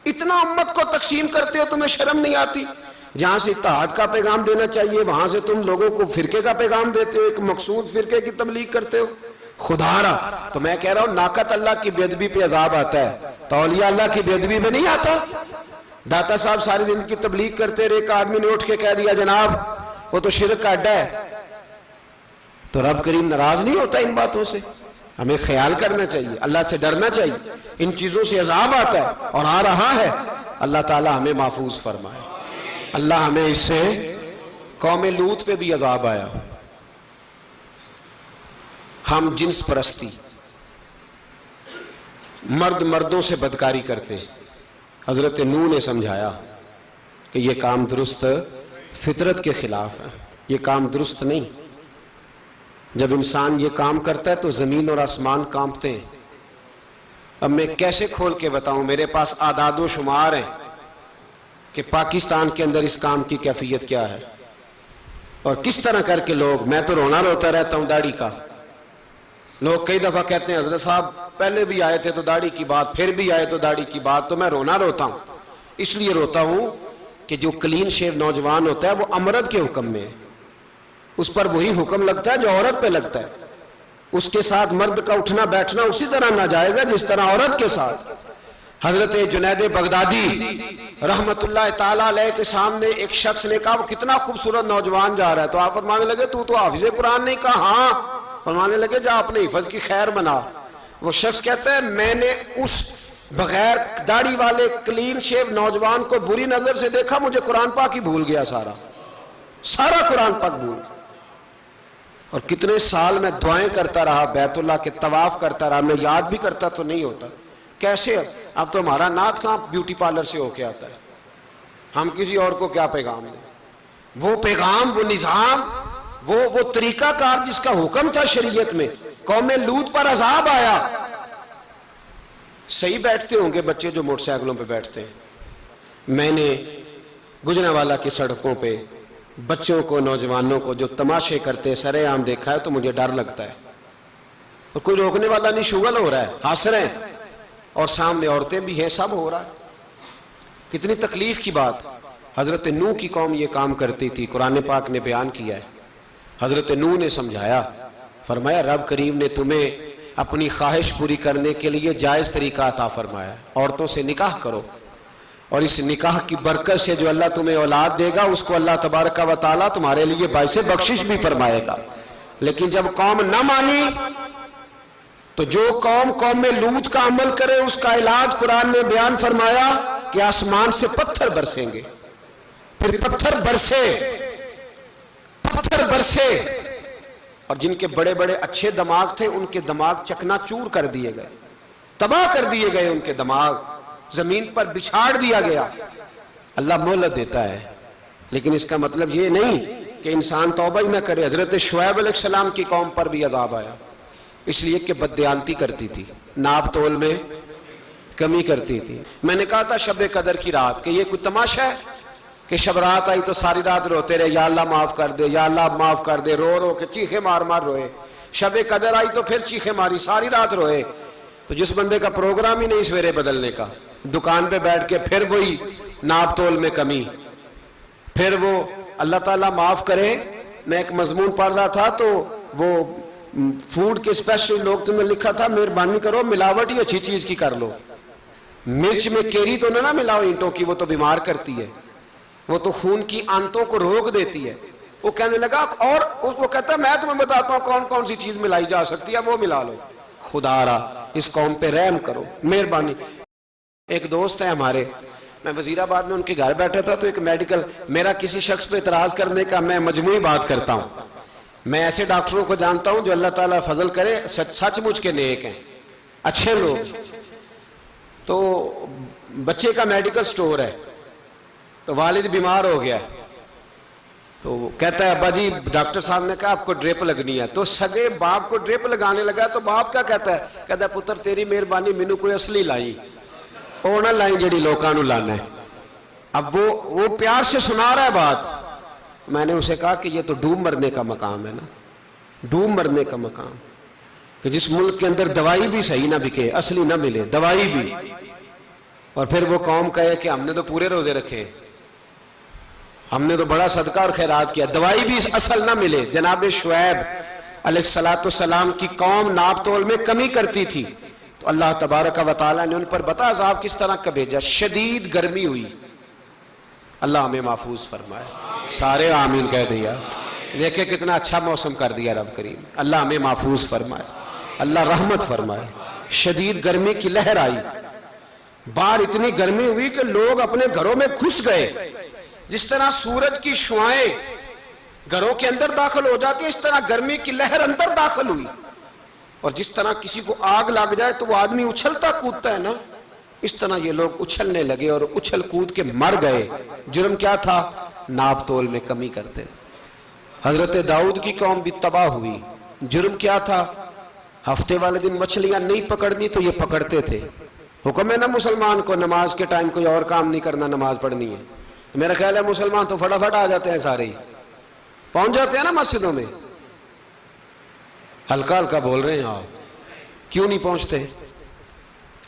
Speaker 1: اتنا امت کو تقسیم کرتے ہو، تمہیں شرم نہیں آتی؟ جہاں سے اتحاد کا پیغام دینا چاہیے وہاں سے تم لوگوں کو فرقے کا پیغام دیتے ہو، ایک مقصود فرقے کی تبلیغ کرتے ہو۔ خدا رہا تو میں کہہ رہا ہوں ناقت اللہ کی بے ادبی پہ عذاب آتا ہے تو اولیاء اللہ کی بے ادبی پہ نہیں آتا۔ داتا صاحب ساری زندگی تبلیغ کرتے رہے، ایک آدمی نے اٹھ کے کہہ دیا جناب وہ تو شرک کا اڈا ہے، تو رب کریم ناراض نہیں ہوتا ان باتوں سے؟ ہمیں خیال کرنا چاہیے، اللہ سے ڈرنا چاہیے، ان چیزوں سے عذاب آتا ہے اور آ رہا ہے، اللہ تعالی ہمیں محفوظ فرمائے۔ اللہ ہمیں اس سے، قوم لوط پہ بھی عذاب آیا، ہم جنس پرستی، مرد مردوں سے بدکاری کرتے، حضرت نوح نے سمجھایا کہ یہ کام درست فطرت کے خلاف ہے، یہ کام درست نہیں۔ جب انسان یہ کام کرتا ہے تو زمین اور آسمان کانپتے ہیں۔ اب میں کیسے کھول کے بتاؤں، میرے پاس اعداد و شمار ہیں کہ پاکستان کے اندر اس کام کی کیفیت کیا ہے اور کس طرح کر کے لوگ، میں تو رونا روتا رہتا ہوں داڑھی کا۔ لوگ کئی دفعہ کہتے ہیں حضرت صاحب پہلے بھی آئے تھے تو داڑھی کی بات، پھر بھی آئے تو داڑھی کی بات، تو میں رونا روتا ہوں۔ اس لیے روتا ہوں کہ جو کلین شیو نوجوان ہوتا ہے وہ امرد کے حکم میں ہے، اس پر وہی حکم لگتا ہے جو عورت پہ لگتا ہے، اس کے ساتھ مرد کا اٹھنا بیٹھنا اسی طرح ناجائز ہے جس طرح عورت کے ساتھ۔ حضرت جنید بغدادی رحمت اللہ تعالیٰ علیہ کے سامنے ایک شخص نے کہا وہ کتنا خوبصورت نوجوان جا رہا ہے، تو آپ فرمانے لگے تو حافظ قرآن نہیں؟ کہا ہاں۔ فرمانے لگے جا اپنے حفظ کی خیر بنا۔ وہ شخص کہتا ہے میں نے اس بغیر داڑھی والے کلین شیو نوجوان کو بری نظر سے دیکھا، مجھے قرآن پاک ہی بھول گیا، سارا قرآن پاک بھول۔ اور کتنے سال میں دعائیں کرتا رہا، بیت اللہ کے طواف کرتا رہا، میں یاد بھی کرتا تو نہیں ہوتا۔ کیسے اب تو ہمارا نعت کہاں بیوٹی پارلر سے ہو کے آتا ہے، ہم کسی اور کو کیا پیغام دیں؟ وہ پیغام، وہ نظام، وہ طریقہ کار جس کا حکم تھا شریعت میں، قوم لوط پر عذاب آیا۔ صحیح بیٹھتے ہوں گے بچے جو موٹر سائیکلوں پہ بیٹھتے ہیں، میں نے گجرانوالہ کی سڑکوں پہ بچوں کو، نوجوانوں کو جو تماشے کرتے سرے عام دیکھا ہے تو مجھے ڈر لگتا ہے، اور کوئی روکنے والا نہیں، شغل ہو رہا ہے، ہنس رہے ہیں، اور سامنے عورتیں بھی ہیں، سب ہو رہا ہے۔ کتنی تکلیف کی بات۔ حضرت نوح کی قوم یہ کام کرتی تھی، قرآن پاک نے بیان کیا ہے۔ حضرت نوح نے سمجھایا، فرمایا رب کریم نے تمہیں اپنی خواہش پوری کرنے کے لیے جائز طریقہ عطا فرمایا، عورتوں سے نکاح کرو، اور اس نکاح کی برکت سے جو اللہ تمہیں اولاد دے گا اس کو اللہ تبارک و تعالیٰ تمہارے لیے باعث بخشش بھی فرمائے گا۔ لیکن جب قوم نہ مانی تو جو قوم لوط کا عمل کرے اس کا علاج قرآن نے بیان فرمایا کہ آسمان سے پتھر برسیں گے، پھر پتھر برسے، اور جن کے بڑے بڑے اچھے دماغ تھے ان کے دماغ چکنا چور کر دیے گئے، تباہ کر دیے گئے، ان کے دماغ زمین پر بچھاڑ دیا گیا۔ اللہ مہلت دیتا ہے، لیکن اس کا مطلب یہ نہیں کہ انسان توبہ ہی نہ کرے۔ حضرت شعیب علیہ السلام کی قوم پر بھی عذاب آیا، اس لیے کہ بددیانتی کرتی تھی، ناپ تول میں کمی کرتی تھی۔ میں نے کہا تھا شب قدر کی رات کہ یہ کوئی تماشا ہے کہ شب رات آئی تو ساری رات روتے رہے، یا اللہ معاف کر دے، یا اللہ معاف کر دے، رو رو کے چیخے مار مار روئے۔ شب قدر آئی تو پھر چیخے ماری، ساری رات روئے۔ تو جس بندے کا پروگرام ہی نہیں سویرے بدلنے کا، دکان پہ بیٹھ کے پھر وہی ناپ تول میں کمی، پھر وہ اللہ تعالیٰ معاف کرے۔ میں ایک مضمون پڑھ رہا تھا تو وہ فوڈ کے اسپیشل لوگ تمہیں لکھا تھا مہربانی کرو ملاوٹ ہی اچھی چیز کی کر لو، مرچ میں کیری تو نہ ملاؤ اینٹوں کی، وہ تو بیمار کرتی ہے، وہ تو خون کی آنتوں کو روک دیتی ہے۔ وہ کہنے لگا، اور وہ کہتا ہے میں تمہیں بتاتا ہوں کون کون سی چیز ملائی جا سکتی ہے، وہ ملا لو۔ خدا را اس قوم پہ رحم کرو، مہربانی۔ ایک دوست ہے ہمارے، میں وزیر آباد میں ان کے گھر بیٹھا تھا تو ایک میڈیکل، میرا کسی شخص پہ اعتراض کرنے کا میں مجموعی بات کرتا ہوں۔ میں ایسے ڈاکٹروں کو جانتا ہوں جو اللہ تعالیٰ فضل کرے سچ مچ کے نیک ہیں، اچھے لوگ۔ تو بچے کا میڈیکل سٹور ہے، تو والد بیمار ہو گیا، تو وہ کہتا ہے ابا جی ڈاکٹر صاحب نے کہا آپ کو ڈرپ لگنی ہے، تو سگے باپ کو ڈرپ لگانے لگا، تو باپ کیا کہتا ہے پتر تیری مہربانی مینوں کوئی اصلی لائی، وہ نہ لائیں جڑی لوکاں نوں لانا ہے۔ اب وہ پیار سے سنا رہا ہے بات۔ میں نے اسے کہا کہ یہ تو ڈوب مرنے کا مقام ہے نا، ڈوب مرنے کا مقام، کہ جس ملک کے اندر دوائی بھی صحیح نہ بکے، اصلی نہ ملے دوائی بھی، اور پھر وہ قوم کہے کہ ہم نے تو پورے روزے رکھے، ہم نے تو بڑا صدقہ اور خیرات کیا، دوائی بھی اصل نہ ملے۔ جناب شعیب علیہ السلام کی قوم ناپ تول میں کمی کرتی تھی، تو اللہ تبارک و تعالیٰ نے ان پر بتا عذاب کس طرح کا بھیجا، شدید گرمی ہوئی۔ اللہ ہمیں محفوظ فرمائے، سارے آمین کہہ دیا۔ دیکھیں کتنا اچھا موسم کر دیا رب کریم، اللہ ہمیں محفوظ فرمائے، اللہ رحمت فرمائے۔ شدید گرمی کی لہر آئی، باہر اتنی گرمی ہوئی کہ لوگ اپنے گھروں میں گھس گئے۔ جس طرح سورج کی شعائیں گھروں کے اندر داخل ہو جاتی ہیں، اس طرح گرمی کی لہر اندر داخل ہوئی، اور جس طرح کسی کو آگ لگ جائے تو وہ آدمی اچھلتا کودتا ہے نا، اس طرح یہ لوگ اچھلنے لگے اور اچھل کود کے مر گئے۔ جرم کیا تھا؟ ناپ تول میں کمی کرتے۔ حضرت داؤد کی قوم بھی تباہ ہوئی، جرم کیا تھا؟ ہفتے والے دن مچھلیاں نہیں پکڑنی تو یہ پکڑتے تھے۔ حکم ہے نا مسلمان کو نماز کے ٹائم کوئی اور کام نہیں کرنا، نماز پڑھنی ہے۔ میرا خیال ہے مسلمان تو فٹافٹ آ جاتے ہیں، سارے ہی پہنچ جاتے ہیں نا مسجدوں میں۔ ہلکا ہلکا بول رہے ہیں آپ، کیوں نہیں پہنچتے؟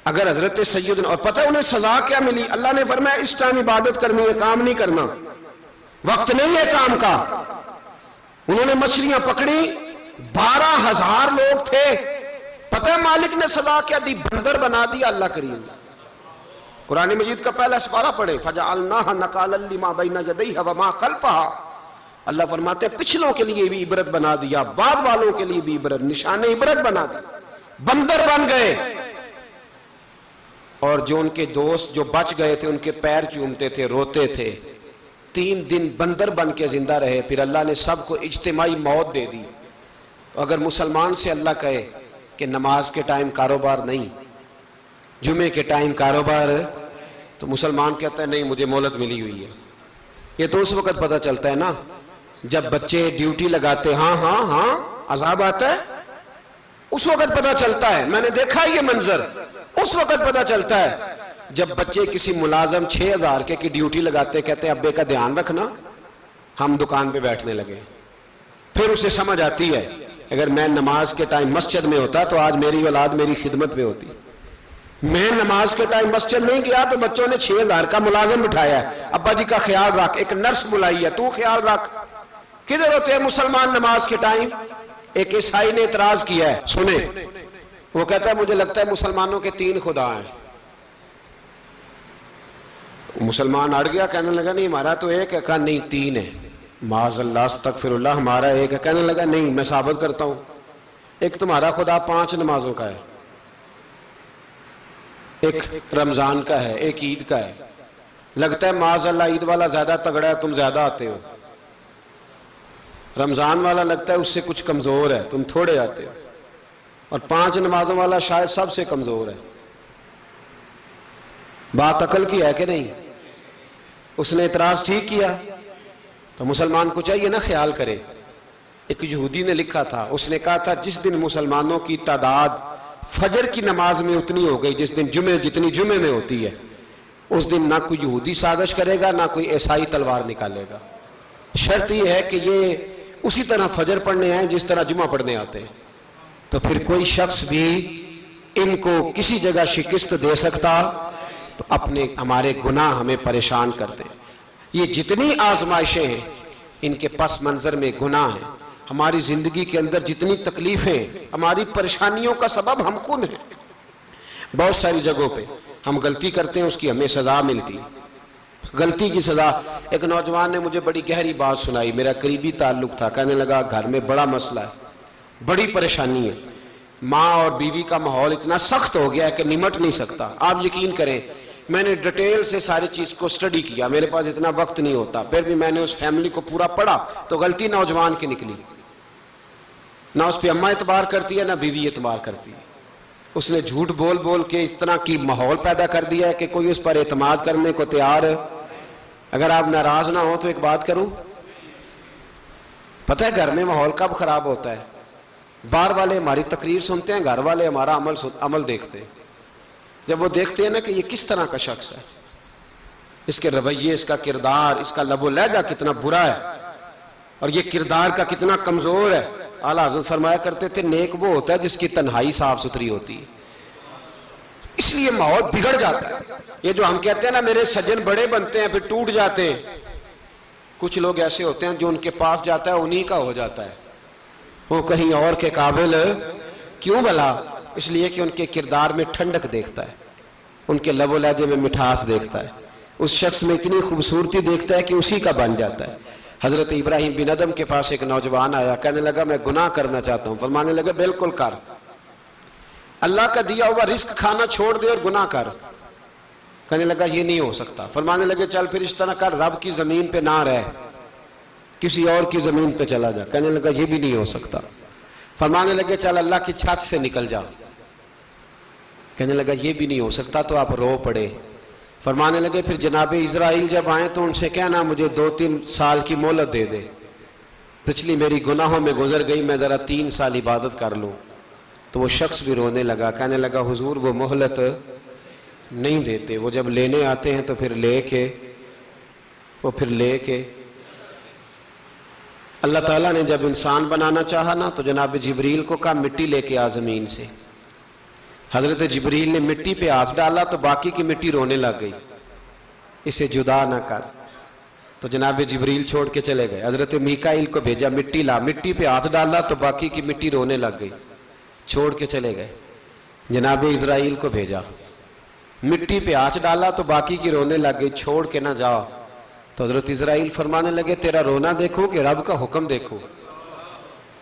Speaker 1: اگر حضرت سیدنا، اور پتہ انہیں سزا کیا ملی؟ اللہ نے فرمایا اس ٹائم عبادت کرنی ہے، کام نہیں کرنا، وقت نہیں ہے کام کا۔ انہوں نے مچھلیاں پکڑی، 12,000 لوگ تھے، پتہ مالک نے سزا کیا دی؟ بندر بنا دیا اللہ کریم۔ قرآن مجید کا پہلا سپارہ پڑھے، فَجَعَلْنَاهَا نَكَالًا لِمَا بَيْنَ يَدَيْهَا وَمَا خَلْفَهَا۔ اللہ فرماتے ہیں پچھلوں کے لیے بھی عبرت بنا دیا، بعد والوں کے لیے بھی عبرت، نشان عبرت بنا دیا۔ بندر بن گئے، اور جو ان کے دوست جو بچ گئے تھے ان کے پیر چومتے تھے، روتے تھے۔ 3 دن بندر بن کے زندہ رہے، پھر اللہ نے سب کو اجتماعی موت دے دی۔ تو اگر مسلمان سے اللہ کہے کہ نماز کے ٹائم کاروبار نہیں، جمعے کے ٹائم کاروبار، تو مسلمان کہتا ہے نہیں مجھے مہلت ملی ہوئی ہے۔ یہ تو اس وقت پتہ چلتا ہے نا جب بچے ڈیوٹی لگاتے، ہاں ہاں ہاں عذاب آتا ہے، اس وقت پتہ چلتا ہے۔ میں نے دیکھا یہ منظر، اس وقت پتہ چلتا ہے جب بچے کسی ملازم 6,000 کی ڈیوٹی لگاتے، کہتے ہیں ابے کا دھیان رکھنا، ہم دکان پہ بیٹھنے لگے۔ پھر اسے سمجھ آتی ہے اگر میں نماز کے ٹائم مسجد میں ہوتا تو آج میری اولاد میری خدمت میں ہوتی۔ میں نماز کے ٹائم مسجد نہیں گیا تو بچوں نے 6,000 کا ملازم بٹھایا ہے، ابا جی کا خیال رکھ، ایک نرس بلائی ہے، تو خیال رکھ۔ کدھر ہوتے ہیں مسلمان نماز کے ٹائم؟ ایک عیسائی نے اعتراض کیا ہے، سنیں، وہ کہتا ہے مجھے لگتا ہے مسلمانوں کے 3 خدا ہیں۔ مسلمان اڑ گیا، کہنے لگا نہیں ہمارا تو ایک ہے، کہا نہیں 3 ہے، معاذ اللہ استغفر اللہ، ہمارا ایک ہے۔ کہنے لگا نہیں میں ثابت کرتا ہوں، ایک تمہارا خدا 5 نمازوں کا ہے، ایک رمضان کا ہے، ایک عید کا ہے۔ لگتا ہے معاذ اللہ عید والا زیادہ تگڑا ہے، تم زیادہ آتے ہو۔ رمضان والا لگتا ہے اس سے کچھ کمزور ہے، تم تھوڑے آتے ہو۔ اور 5 نمازوں والا شاید سب سے کمزور ہے۔ بات عقل کی ہے کہ نہیں؟ اس نے اعتراض ٹھیک کیا، تو مسلمان کو چاہیے نا خیال کرے۔ ایک یہودی نے لکھا تھا، اس نے کہا تھا جس دن مسلمانوں کی تعداد فجر کی نماز میں اتنی ہو گئی جس دن جتنی جمعے میں ہوتی ہے، اس دن نہ کوئی یہودی سازش کرے گا نہ کوئی عیسائی تلوار نکالے گا۔ شرط یہ ہے کہ یہ اسی طرح فجر پڑھنے آئیں جس طرح جمعہ پڑھنے آتے ہیں، تو پھر کوئی شخص بھی ان کو کسی جگہ شکست دے سکتا تو اپنے ہمارے گناہ ہمیں پریشان کرتے ہیں۔ یہ جتنی آزمائشیں ہیں ان کے پس منظر میں گناہ ہیں۔ ہماری زندگی کے اندر جتنی تکلیفیں، ہماری پریشانیوں کا سبب ہم خود ہیں۔ بہت ساری جگہوں پہ ہم غلطی کرتے ہیں، اس کی ہمیں سزا ملتی ہے، غلطی کی سزا۔ ایک نوجوان نے مجھے بڑی گہری بات سنائی، میرا قریبی تعلق تھا، کہنے لگا گھر میں بڑا مسئلہ ہے، بڑی پریشانی ہے، ماں اور بیوی کا ماحول اتنا سخت ہو گیا ہے کہ نمٹ نہیں سکتا۔ آپ یقین کریں میں نے ڈیٹیل سے ساری چیز کو سٹڈی کیا، میرے پاس اتنا وقت نہیں ہوتا، پھر بھی میں نے اس فیملی کو پورا پڑھا تو غلطی نوجوان کی نکلی۔ نہ اس پہ اماں اعتبار کرتی ہے نہ بیوی اعتبار کرتی ہے۔ اس نے جھوٹ بول بول کے اس طرح کی ماحول پیدا کر دیا ہے کہ کوئی اس پر اعتماد کرنے کو تیار ہے۔ اگر آپ ناراض نہ ہو تو ایک بات کروں، پتہ ہے گھر میں ماحول کب خراب ہوتا ہے؟ باہر والے ہماری تقریر سنتے ہیں، گھر والے ہمارا عمل دیکھتے ہیں۔ جب وہ دیکھتے ہیں نا کہ یہ کس طرح کا شخص ہے، اس کے رویے، اس کا کردار، اس کا لب و لہجہ کتنا برا ہے اور یہ کردار کا کتنا کمزور ہے۔ اعلیٰ حضرت فرمایا کرتے تھے نیک وہ ہوتا ہے جس کی تنہائی صاف ستھری ہوتی ہے، اس لیے ماحول بگڑ جاتا ہے۔ یہ جو ہم کہتے ہیں نا میرے سجن بڑے بنتے ہیں پھر ٹوٹ جاتے ہیں، کچھ لوگ ایسے ہوتے ہیں جو ان کے پاس جاتا ہے انہی کا ہو جاتا ہے، وہ کہیں اور کے قابل کیوں بھلا؟ اس لیے کہ ان کے کردار میں ٹھنڈک دیکھتا ہے، ان کے لب و لہجے میں مٹھاس دیکھتا ہے، اس شخص میں اتنی خوبصورتی دیکھتا ہے کہ اسی کا بن جاتا ہے۔ حضرت ابراہیم بن ادم کے پاس ایک نوجوان آیا، کہنے لگا میں گناہ کرنا چاہتا ہوں۔ فرمانے لگا بالکل کر، اللہ کا دیا ہوا رزق کھانا چھوڑ دے اور گناہ کر۔ کہنے لگا یہ نہیں ہو سکتا۔ فرمانے لگے چل پھر اس طرح کر، رب کی زمین پہ نہ رہ، کسی اور کی زمین پہ چلا جا۔ کہنے لگا یہ بھی نہیں ہو سکتا۔ فرمانے لگے چل اللہ کی چھت سے نکل جا۔ کہنے لگا یہ بھی نہیں ہو سکتا، تو آپ رو پڑے۔ فرمانے لگے پھر جناب اسرائیل جب آئیں تو ان سے کہنا مجھے 2-3 سال کی مہلت دے دے، پچھلی میری گناہوں میں گزر گئی، میں ذرا 3 سال عبادت کر لوں۔ تو وہ شخص بھی رونے لگا، کہنے لگا حضور وہ مہلت نہیں دیتے، وہ جب لینے آتے ہیں تو پھر لے کے اللہ تعالیٰ نے جب انسان بنانا چاہا نا تو جناب جبریل کو کہا مٹی لے کے آ زمین سے۔ حضرت جبریل نے مٹی پہ ہاتھ ڈالا تو باقی کی مٹی رونے لگ گئی، اسے جدا نہ کر۔ تو جناب جبریل چھوڑ کے چلے گئے۔ حضرت میکائیل کو بھیجا مٹی لا، مٹی پہ ہاتھ ڈالا تو باقی کی مٹی رونے لگ گئی، چھوڑ کے چلے گئے۔ جناب اسرائیل کو بھیجا، مٹی پہ ہاتھ ڈالا تو باقی کی رونے لگ گئی، چھوڑ کے نہ جاؤ۔ تو حضرت اسرائیل فرمانے لگے تیرا رونا دیکھو کہ رب کا حکم دیکھو۔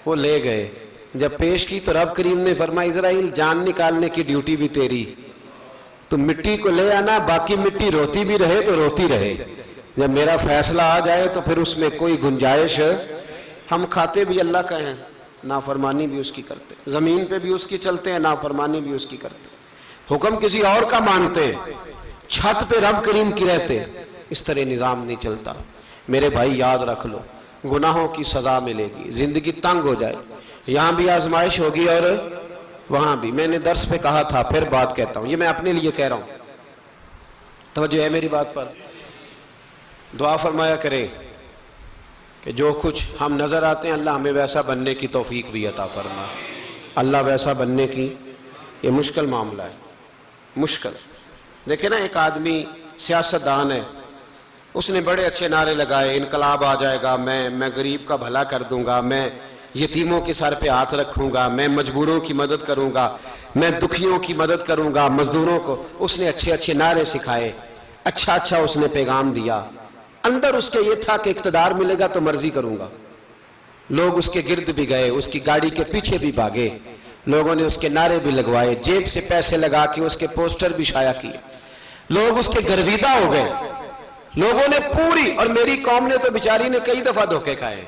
Speaker 1: وہ لے گئے، جب پیش کی تو رب کریم نے فرمایا اسرائیل جان نکالنے کی ڈیوٹی بھی تیری، تو مٹی کو لے آنا، باقی مٹی روتی بھی رہے تو روتی رہے، جب میرا فیصلہ آ جائے تو پھر اس میں کوئی گنجائش۔ ہم کھاتے بھی اللہ کا ہیں، نافرمانی بھی اس کی کرتے، زمین پہ بھی اس کی چلتے ہیں، نافرمانی بھی اس کی کرتے، حکم کسی اور کا مانتے، چھت پہ رب کریم کی رہتے۔ اس طرح نظام نہیں چلتا۔ میرے بھائی یاد رکھ لو، گناہوں کی سزا ملے گی، زندگی تنگ ہو جائے، یہاں بھی آزمائش ہوگی اور وہاں بھی۔ میں نے درس پہ کہا تھا، پھر بات کہتا ہوں، یہ میں اپنے لیے کہہ رہا ہوں، توجہ ہے میری بات پر۔ دعا فرمایا کرے کہ جو کچھ ہم نظر آتے ہیں اللہ ہمیں ویسا بننے کی توفیق بھی عطا فرما۔ اللہ ویسا بننے کی، یہ مشکل معاملہ ہے، مشکل۔ دیکھیں نا ایک آدمی سیاستدان ہے، اس نے بڑے اچھے نعرے لگائے، انقلاب آ جائے گا، میں غریب کا بھلا کر دوں گا، میں یتیموں کے سر پہ ہاتھ رکھوں گا، میں مجبوروں کی مدد کروں گا، میں دکھیوں کی مدد کروں گا، مزدوروں کو۔ اس نے اچھے اچھے نعرے سکھائے، اچھا اس نے پیغام دیا، اندر اس کے یہ تھا کہ اقتدار ملے گا تو مرضی کروں گا۔ لوگ اس کے گرد بھی گئے، اس کی گاڑی کے پیچھے بھی بھاگے، لوگوں نے اس کے نعرے بھی لگوائے، جیب سے پیسے لگا کے اس کے پوسٹر بھی شائع کیے، لوگ اس کے گرویدہ ہو گئے، لوگوں نے پوری، اور میری قوم نے تو بیچاری نے کئی دفعہ دھوکے کھائے،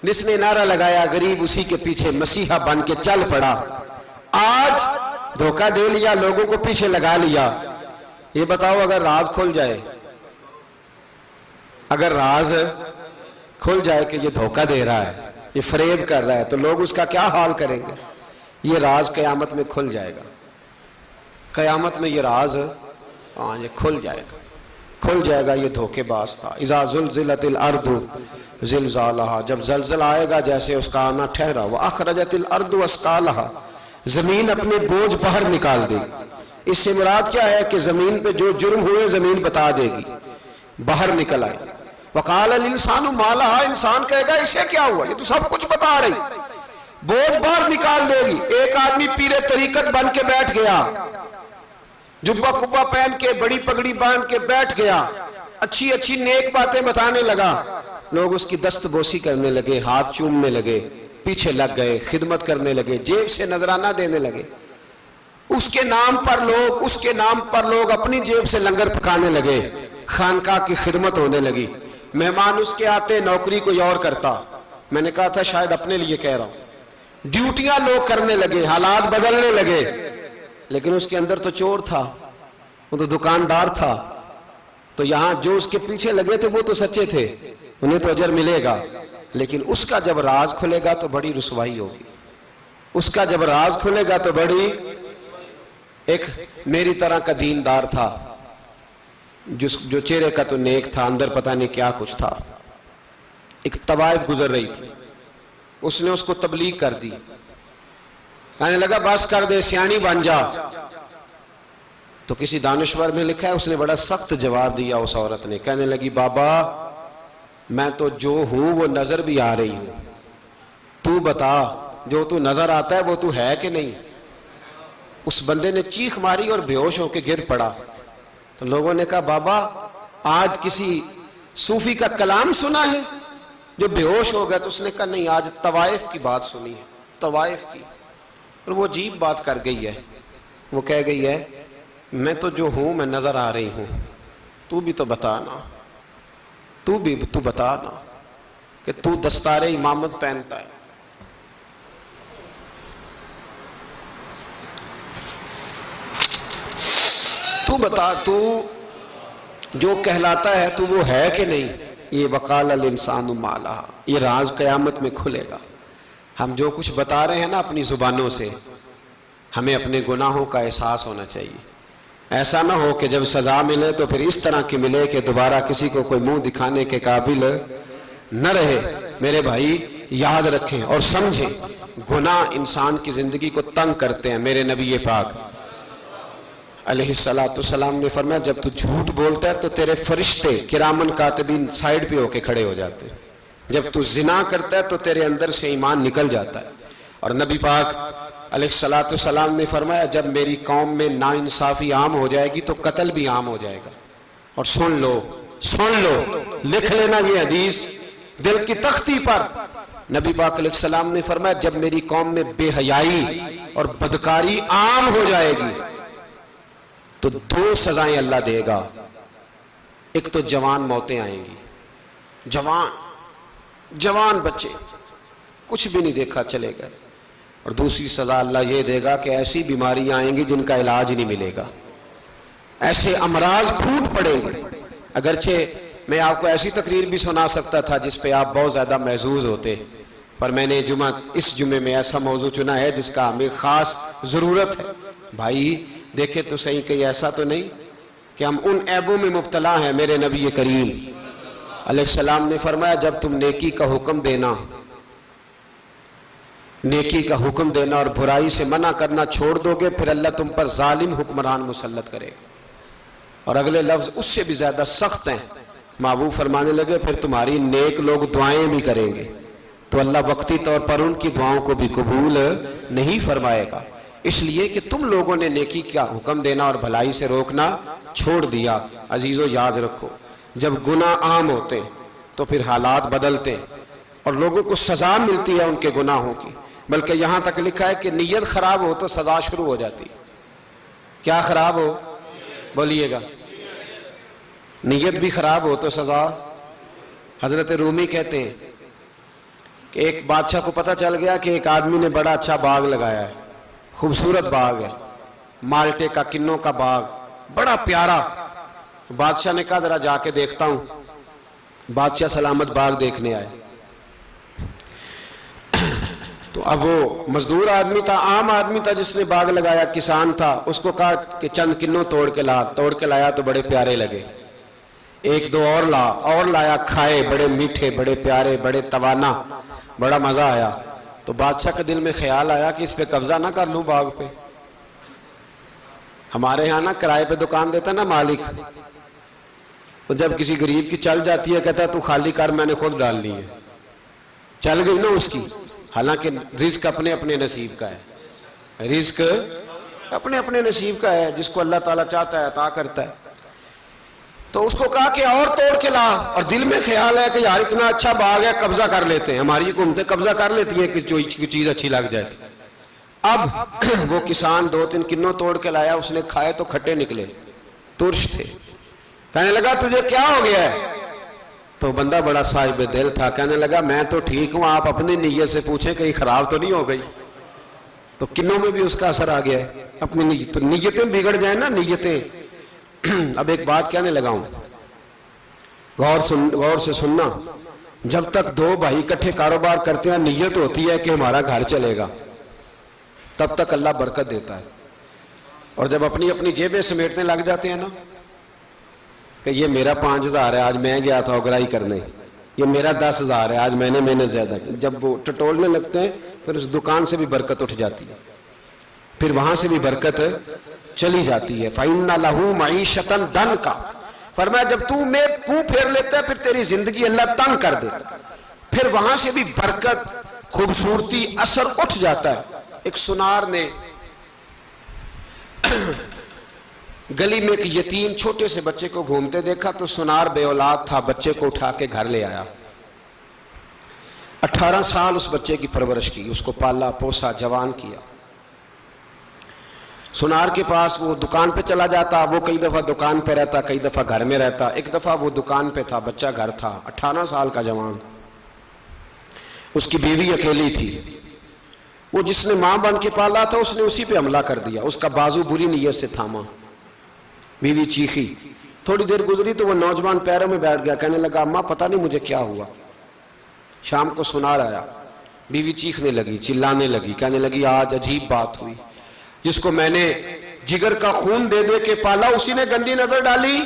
Speaker 1: جس نے نعرہ لگایا غریب اسی کے پیچھے مسیحا بن کے چل پڑا۔ آج دھوکہ دے لیا، لوگوں کو پیچھے لگا لیا۔ یہ بتاؤ اگر راز کھل جائے، اگر راز کھل جائے کہ یہ دھوکہ دے رہا ہے، یہ فریب کر رہا ہے، تو لوگ اس کا کیا حال کریں گے؟ یہ راز قیامت میں کھل جائے گا، قیامت میں یہ راز یہ کھل جائے گا، کھل جائے گا۔ یہ دھوکے باز تھا۔ اذا زلزلت الارض زلزالہا، جب زلزلہ آئے گا جیسے اس کا آنا ٹھہرا، واخرجت الارض اثقالہا، زمین اپنے بوجھ باہر نکال دے گی۔ اس سے مراد کیا ہے کہ زمین پہ جو جرم ہوئے زمین بتا دے گی، باہر نکل آئے۔ وقال الانسان ما لہا، انسان کہے گا اسے کیا ہوا، یہ تو سب کچھ بتا رہی، بوجھ باہر نکال دے گی۔ ایک آدمی پیر طریقت بن کے بیٹھ گیا، جبہ کبہ پہن کے، بڑی پگڑی باندھ کے بیٹھ گیا، اچھی اچھی نیک باتیں بتانے لگا، لوگ اس کی دست بوسی کرنے لگے، ہاتھ چومنے لگے، پیچھے لگ گئے، خدمت کرنے لگے، جیب سے نذرانہ دینے لگے، اس کے نام پر لوگ اپنی جیب سے لنگر پکانے لگے، خانقاہ کی خدمت ہونے لگی، مہمان اس کے آتے، نوکری کوئی اور کرتا۔ میں نے کہا تھا شاید اپنے لیے کہہ رہا ہوں، ڈیوٹیاں لوگ کرنے لگے، حالات بدلنے لگے، لیکن اس کے اندر تو چور تھا، وہ تو دکاندار تھا، تو یہاں جو اس کے پیچھے لگے تھے وہ تو سچے تھے، انہیں تو اجر ملے گا، لیکن اس کا جب راز کھلے گا تو بڑی رسوائی ہوگی، اس کا جب راز کھلے گا تو بڑی۔ ایک میری طرح کا دیندار تھا، جو چہرے کا تو نیک تھا، اندر پتہ نہیں کیا کچھ تھا۔ ایک طوائف گزر رہی تھی، اس نے اس کو تبلیغ کر دی، کہنے لگا بس کر دے، سیانی بن جا۔ تو کسی دانشور میں لکھا ہے اس نے بڑا سخت جواب دیا، اس عورت نے کہنے لگی بابا میں تو جو ہوں وہ نظر بھی آ رہی ہوں، تو بتا جو تو نظر آتا ہے وہ تو ہے کہ نہیں؟ اس بندے نے چیخ ماری اور بے ہوش ہو کے گر پڑا۔ تو لوگوں نے کہا بابا آج کسی صوفی کا کلام سنا ہے جو بے ہوش ہو گیا؟ تو اس نے کہا نہیں، آج طوائف کی بات سنی ہے، طوائف کی۔ اور وہ عجیب بات کر گئی ہے، وہ کہہ گئی ہے میں تو جو ہوں میں نظر آ رہی ہوں، تو بھی تو بتانا، تو بتانا کہ تو دستار امامت پہنتا ہے۔ تو بتا تو جو کہلاتا ہے تو وہ ہے کہ نہیں؟ یہ وقال الانسان ما لہا، یہ راز قیامت میں کھلے گا۔ ہم جو کچھ بتا رہے ہیں نا اپنی زبانوں سے، ہمیں اپنے گناہوں کا احساس ہونا چاہیے۔ ایسا نہ ہو کہ جب سزا ملے تو پھر اس طرح کی ملے کہ دوبارہ کسی کو کوئی منہ دکھانے کے قابل نہ رہے۔ میرے بھائی یاد رکھیں اور سمجھیں، گناہ انسان کی زندگی کو تنگ کرتے ہیں۔ میرے نبی پاک علیہ السلام نے فرمایا جب تو جھوٹ بولتا ہے تو تیرے فرشتے کرامن کاتبین سائیڈ پہ ہو کے کھڑے ہو جاتے ہیں، جب تو زنا کرتا ہے تو تیرے اندر سے ایمان نکل جاتا ہے۔ اور نبی پاک علیہ السلام نے فرمایا جب میری قوم میں ناانصافی عام ہو جائے گی تو قتل بھی عام ہو جائے گا۔ اور سن لو لکھ لینا یہ حدیث دل کی تختی پر، نبی پاک علیہ السلام نے فرمایا جب میری قوم میں بے حیائی اور بدکاری عام ہو جائے گی تو دو سزائیں اللہ دے گا۔ ایک تو جوان موتیں آئیں گی، جوان بچے کچھ بھی نہیں دیکھا چلے گئے، اور دوسری سزا اللہ یہ دے گا کہ ایسی بیماریاں آئیں گی جن کا علاج نہیں ملے گا، ایسے امراض پھوٹ پڑیں گے۔ اگرچہ میں آپ کو ایسی تقریر بھی سنا سکتا تھا جس پہ آپ بہت زیادہ محظوظ ہوتے، پر میں نے اس جمعے میں ایسا موضوع چنا ہے جس کا ہمیں خاص ضرورت ہے۔ بھائی دیکھیں تو صحیح کہ ایسا تو نہیں کہ ہم ان عیبوں میں مبتلا ہیں۔ میرے نبی کریم علیہ السلام نے فرمایا جب تم نیکی کا حکم دینا اور برائی سے منع کرنا چھوڑ دو گے پھر اللہ تم پر ظالم حکمران مسلط کرے گا۔ اور اگلے لفظ اس سے بھی زیادہ سخت ہیں، محبوب فرمانے لگے پھر تمہاری نیک لوگ دعائیں بھی کریں گے تو اللہ وقتی طور پر ان کی دعاؤں کو بھی قبول نہیں فرمائے گا، اس لیے کہ تم لوگوں نے نیکی کا حکم دینا اور بھلائی سے روکنا چھوڑ دیا۔ عزیزو یاد رکھو جب گناہ عام ہوتے تو پھر حالات بدلتے اور لوگوں کو سزا ملتی ہے ان کے گناہوں کی، بلکہ یہاں تک لکھا ہے کہ نیت خراب ہو تو سزا شروع ہو جاتی۔ کیا خراب ہو؟ بولیے گا۔ نیت بھی خراب ہو تو سزا۔ حضرت رومی کہتے ہیں کہ ایک بادشاہ کو پتہ چل گیا کہ ایک آدمی نے بڑا اچھا باغ لگایا ہے، خوبصورت باغ ہے، مالٹے کا کنوں کا باغ بڑا پیارا۔ بادشاہ نے کہا ذرا جا کے دیکھتا ہوں۔ بادشاہ سلامت باغ دیکھنے آئے تو اب وہ مزدور آدمی تھا، عام آدمی تھا جس نے باغ لگایا، کسان تھا، اس کو کہا کہ چند کنوں توڑ کے لایا تو بڑے پیارے لگے۔ ایک دو اور لایا، کھائے، بڑے میٹھے، بڑے پیارے، بڑے توانا، بڑا مزہ آیا۔ تو بادشاہ کے دل میں خیال آیا کہ اس پہ قبضہ نہ کر لوں باغ پہ۔ ہمارے ہاں نا کرائے پہ دکان دیتا نا مالک، تو جب کسی غریب کی چل جاتی ہے کہتا ہے تو خالی کر، میں نے خود ڈال لی ہے، چل گئی نا اس کی۔ حالانکہ رزق اپنے اپنے نصیب کا ہے، رزق اپنے اپنے نصیب کا ہے، جس کو اللہ تعالیٰ چاہتا ہے عطا کرتا ہے۔ تو اس کو کہا کہ اور توڑ کے لا، اور دل میں خیال ہے کہ یار اتنا اچھا باغ ہے قبضہ کر لیتے ہیں، ہماری حکومتیں قبضہ کر لیتی ہیں کہ جو چیز اچھی لگ جائے۔ اب وہ کسان دو تین کنوں توڑ کے لایا، اس نے کھائے تو کھٹے نکلے، ترش تھے۔ کہنے لگا تجھے کیا ہو گیا ہے؟ تو بندہ بڑا صاحب دل تھا، کہنے لگا میں تو ٹھیک ہوں، آپ اپنی نیت سے پوچھیں کہیں خراب تو نہیں ہو گئی۔ تو کنوں میں بھی اس کا اثر آ گیا ہے، اپنی نیت، تو نیتیں بگڑ جائیں نا نیتیں۔ اب ایک بات کہنے لگا ہوں، غور سے سننا، جب تک دو بھائی اکٹھے کاروبار کرتے ہیں نیت ہوتی ہے کہ ہمارا گھر چلے گا، تب تک اللہ برکت دیتا ہے۔ اور جب اپنی اپنی جیبیں سمیٹنے لگ جاتے ہیں نا کہ یہ میرا 5000 ہے آج میں گیا تھا اگرائی کرنے، یہ میرا 10,000 ہے آج میں نے محنت زیادہ کی، جب وہ ٹٹولنے لگتے ہیں پھر اس دکان سے بھی برکت اٹھ جاتی ہے، پھر وہاں سے بھی برکت چلی جاتی ہے۔ فَإِنَّ لَهُ مَعِيشَةً ضَنْكَ، فرمایا جب تو میں منہ پھیر لیتا ہے پھر تیری زندگی اللہ تنگ کر دیتا، پھر وہاں سے بھی برکت، خوبصورتی، اثر اٹھ جاتا ہے۔ ایک سنار نے گلی میں ایک یتیم چھوٹے سے بچے کو گھومتے دیکھا تو سنار بے اولاد تھا، بچے کو اٹھا کے گھر لے آیا، 18 سال اس بچے کی پرورش کی، اس کو پالا پوسا جوان کیا۔ سنار کے پاس وہ دکان پہ چلا جاتا، وہ کئی دفعہ دکان پہ رہتا، کئی دفعہ گھر میں رہتا۔ ایک دفعہ وہ دکان پہ تھا، بچہ گھر تھا، 18 سال کا جوان، اس کی بیوی اکیلی تھی۔ وہ جس نے ماں بن کے پالا تھا اس نے اسی پہ حملہ کر دیا، اس کا بازو بری نیت سے تھاما، بیوی چیخی۔ تھوڑی دیر گزری تو وہ نوجوان پیروں میں بیٹھ گیا، کہنے لگا اماں پتہ نہیں مجھے کیا ہوا۔ شام کو سنار آیا، بیوی چیخنے لگی، چلانے لگی، کہنے لگی آج عجیب بات ہوئی، جس کو میں نے جگر کا خون دے دے کے پالا اسی نے گندی نظر ڈالی۔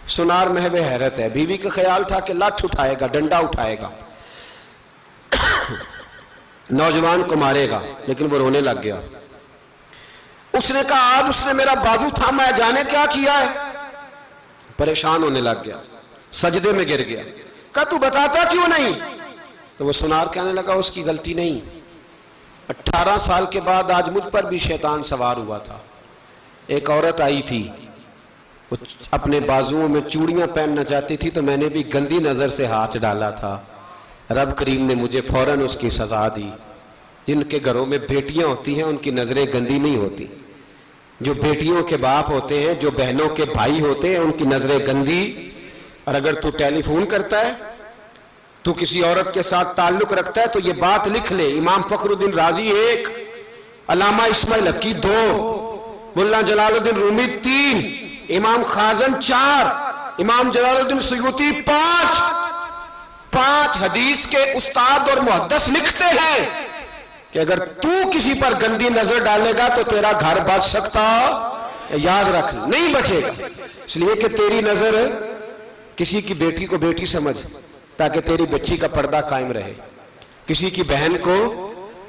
Speaker 1: سنار محو حیرت ہے، بیوی کا خیال تھا کہ لاٹھ اٹھائے گا، ڈنڈا اٹھائے گا، نوجوان کو مارے گا، لیکن وہ رونے لگ گیا۔ اس نے کہا آج اس نے میرا بازو تھاما ہے، جانے کیا کیا ہے، پریشان ہونے لگ گیا، سجدے میں گر گیا۔ کہا تو بتاتا کیوں نہیں؟ تو وہ سنار کہنے لگا اس کی غلطی نہیں، 18 سال کے بعد آج مجھ پر بھی شیطان سوار ہوا تھا۔ ایک عورت آئی تھی، وہ اپنے بازوؤں میں چوڑیاں پہننا چاہتی تھی تو میں نے بھی گندی نظر سے ہاتھ ڈالا تھا، رب کریم نے مجھے فوراً اس کی سزا دی۔ جن کے گھروں میں بیٹیاں ہوتی ہیں ان کی نظریں گندی نہیں ہوتی، جو بیٹیوں کے باپ ہوتے ہیں، جو بہنوں کے بھائی ہوتے ہیں، ان کی نظریں گندی۔ اور اگر تو ٹیلی فون کرتا ہے، تو کسی عورت کے ساتھ تعلق رکھتا ہے تو یہ بات لکھ لے، امام فخر الدین رازی 1، علامہ اسماعیل حقی 2، ملا جلال الدین رومی 3، امام خازن 4، امام جلال الدین سیوطی 5 حدیث کے استاد اور محدث لکھتے ہیں کہ اگر تو کسی پر گندی نظر ڈالے گا تو تیرا گھر بچ سکتا، یاد رکھ نہیں بچے گا، اس لیے کہ تیری نظر کسی کی بیٹی کو بیٹی سمجھ تاکہ تیری بچی کا پردہ قائم رہے، کسی کی بہن کو۔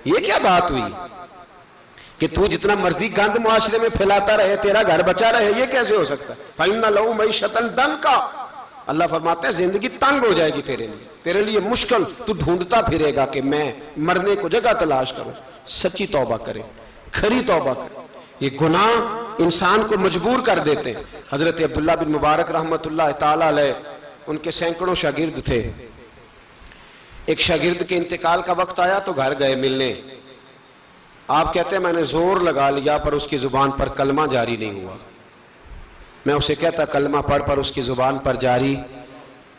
Speaker 1: یہ کیا بات ہوئی کہ تو جتنا مرضی گند معاشرے میں پھیلاتا رہے تیرا گھر بچا رہے، یہ کیسے ہو سکتا ہے؟ فَإِنَّ لَهُ مَعِيشَةً ضَنْكَ، اللہ فرماتے ہیں زندگی تنگ ہو جائے گی تیرے لیے مشکل، تو ڈھونڈتا پھرے گا کہ میں مرنے کو جگہ تلاش کروں۔ سچی توبہ کرے، کھری توبہ کرے۔ یہ گناہ انسان کو مجبور کر دیتے ہیں۔ حضرت عبداللہ بن مبارک رحمۃ اللہ تعالی علیہ، ان کے سینکڑوں شاگرد تھے، ایک شاگرد کے انتقال کا وقت آیا تو گھر گئے ملنے۔ آپ کہتے ہیں میں نے زور لگا لیا پر اس کی زبان پر کلمہ جاری نہیں ہوا۔ میں اسے کہتا کلمہ پڑھ پر اس کی زبان پر جاری،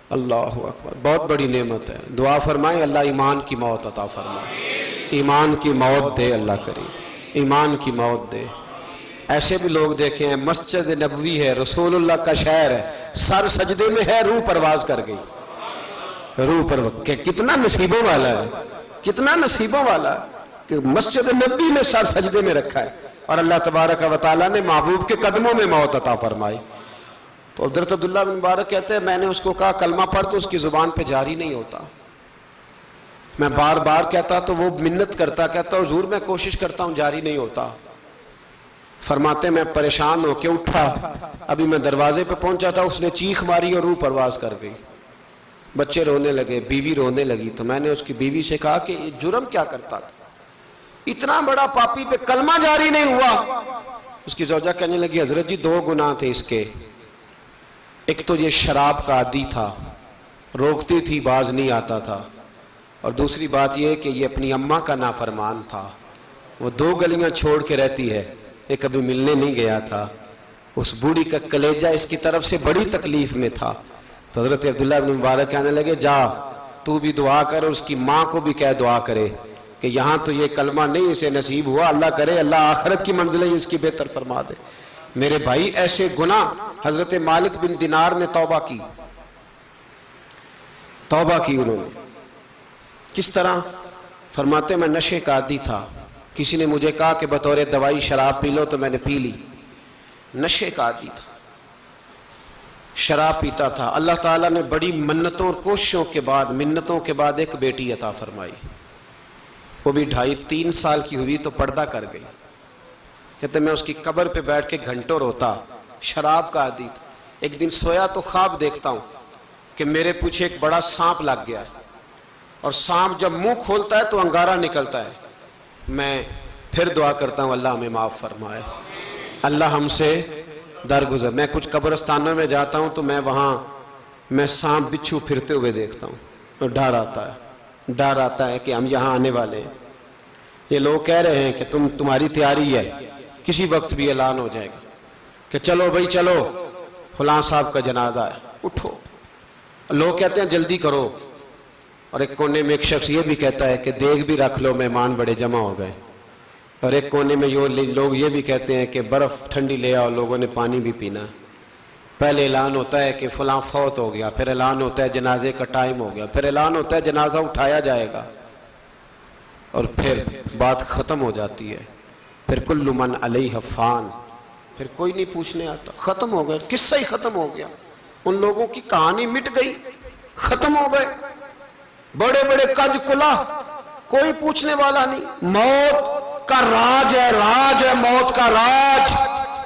Speaker 1: اللہ اکبر، بہت بڑی نعمت ہے۔ دعا فرمائیں اللہ ایمان کی موت عطا فرمائے، ایمان کی موت دے اللہ کریم، ایمان کی موت دے۔ ایسے بھی لوگ دیکھے ہیں، مسجد نبوی ہے، رسول اللہ کا شہر ہے، سر سجدے میں ہے، روح پرواز کر گئی، روح پرواز۔ کتنا نصیبوں والا ہے، کتنا نصیبوں والا ہے کہ مسجد نبوی میں سر سجدے میں رکھا ہے، اور اللہ تبارک و تعالیٰ نے محبوب کے قدموں میں موت عطا فرمائی۔ تو حضرت عبداللہ بن مبارک کہتے ہیں میں نے اس کو کہا کلمہ پڑھ تو اس کی زبان پہ جاری نہیں ہوتا۔ میں بار بار کہتا تو وہ منت کرتا، کہتا حضور میں کوشش کرتا ہوں جاری نہیں ہوتا۔ فرماتے میں پریشان ہو کے اٹھا، ابھی میں دروازے پہ پہنچا تھا اس نے چیخ ماری اور روح پرواز کر گئی۔ بچے رونے لگے، بیوی رونے لگی، تو میں نے اس کی بیوی سے کہا کہ یہ جرم کیا کرتا تھا، اتنا بڑا پاپی پہ کلمہ جاری نہیں ہوا۔ اس کی زوجہ کہنے لگی حضرت جی 2 گناہ تھے اس کے، ایک تو یہ شراب کا عادی تھا، روکتی تھی باز نہیں آتا تھا، اور دوسری بات یہ کہ یہ اپنی اماں کا نافرمان تھا، وہ 2 گلیاں چھوڑ کے رہتی ہے، یہ کبھی ملنے نہیں گیا تھا، اس بوڑھی کا کلیجہ اس کی طرف سے بڑی تکلیف میں تھا۔ تو حضرت عبداللہ بن مبارک کہنے لگے جا تو بھی دعا کر اور اس کی ماں کو بھی کہہ دعا کرے کہ یہاں تو یہ کلمہ نہیں اسے نصیب ہوا، اللہ کرے اللہ آخرت کی منزلیں اس کی بہتر فرما دے۔ میرے بھائی ایسے گناہ، حضرت مالک بن دینار نے توبہ کی انہوں نے، کس طرح؟ فرماتے میں نشے کا عادی تھا، کسی نے مجھے کہا کہ بطور دوائی شراب پی لو تو میں نے پی لی، نشے کا عادی تھا، شراب پیتا تھا۔ اللہ تعالیٰ نے بڑی منتوں اور کوششوں کے بعد، منتوں کے بعد ایک بیٹی عطا فرمائی، وہ بھی 2.5-3 سال کی ہوئی تو پردہ کر گئی۔ کہتے میں اس کی قبر پہ بیٹھ کے گھنٹوں روتا، شراب کا عادی تھا۔ ایک دن سویا تو خواب دیکھتا ہوں کہ میرے پیچھے ایک بڑا سانپ لگ گیا ہے، اور سانپ جب منہ کھولتا ہے تو انگارہ نکلتا ہے۔ میں پھر دعا کرتا ہوں اللہ ہمیں معاف فرمائے، اللہ ہم سے درگزر۔ میں کچھ قبرستانوں میں جاتا ہوں تو میں سانپ بچھو پھرتے ہوئے دیکھتا ہوں، اور ڈر آتا ہے کہ ہم یہاں آنے والے ہیں۔ یہ لوگ کہہ رہے ہیں کہ تمہاری تیاری ہے، کسی وقت بھی اعلان ہو جائے گا کہ چلو بھائی چلو، فلاں صاحب کا جنازہ ہے، اٹھو۔ لوگ کہتے ہیں جلدی کرو، اور ایک کونے میں ایک شخص یہ بھی کہتا ہے کہ دیگ بھی رکھ لو، مہمان بڑے جمع ہو گئے۔ اور ایک کونے میں لوگ یہ بھی کہتے ہیں کہ برف ٹھنڈی لے آؤ، لوگوں نے پانی بھی پینا۔ پہلے اعلان ہوتا ہے کہ فلاں فوت ہو گیا، پھر اعلان ہوتا ہے جنازے کا ٹائم ہو گیا، پھر اعلان ہوتا ہے جنازہ اٹھایا جائے گا، اور پھر بات ختم ہو جاتی ہے۔ پھر کل من علیہ فان، پھر کوئی نہیں پوچھنے آتا، ختم ہو گئے، قصہ ہی ختم ہو گیا، ان لوگوں کی کہانی مٹ گئی، ختم ہو گئے۔ بڑے بڑے کج کلا، کوئی پوچھنے والا نہیں۔ موت کا راج ہے موت کا راج،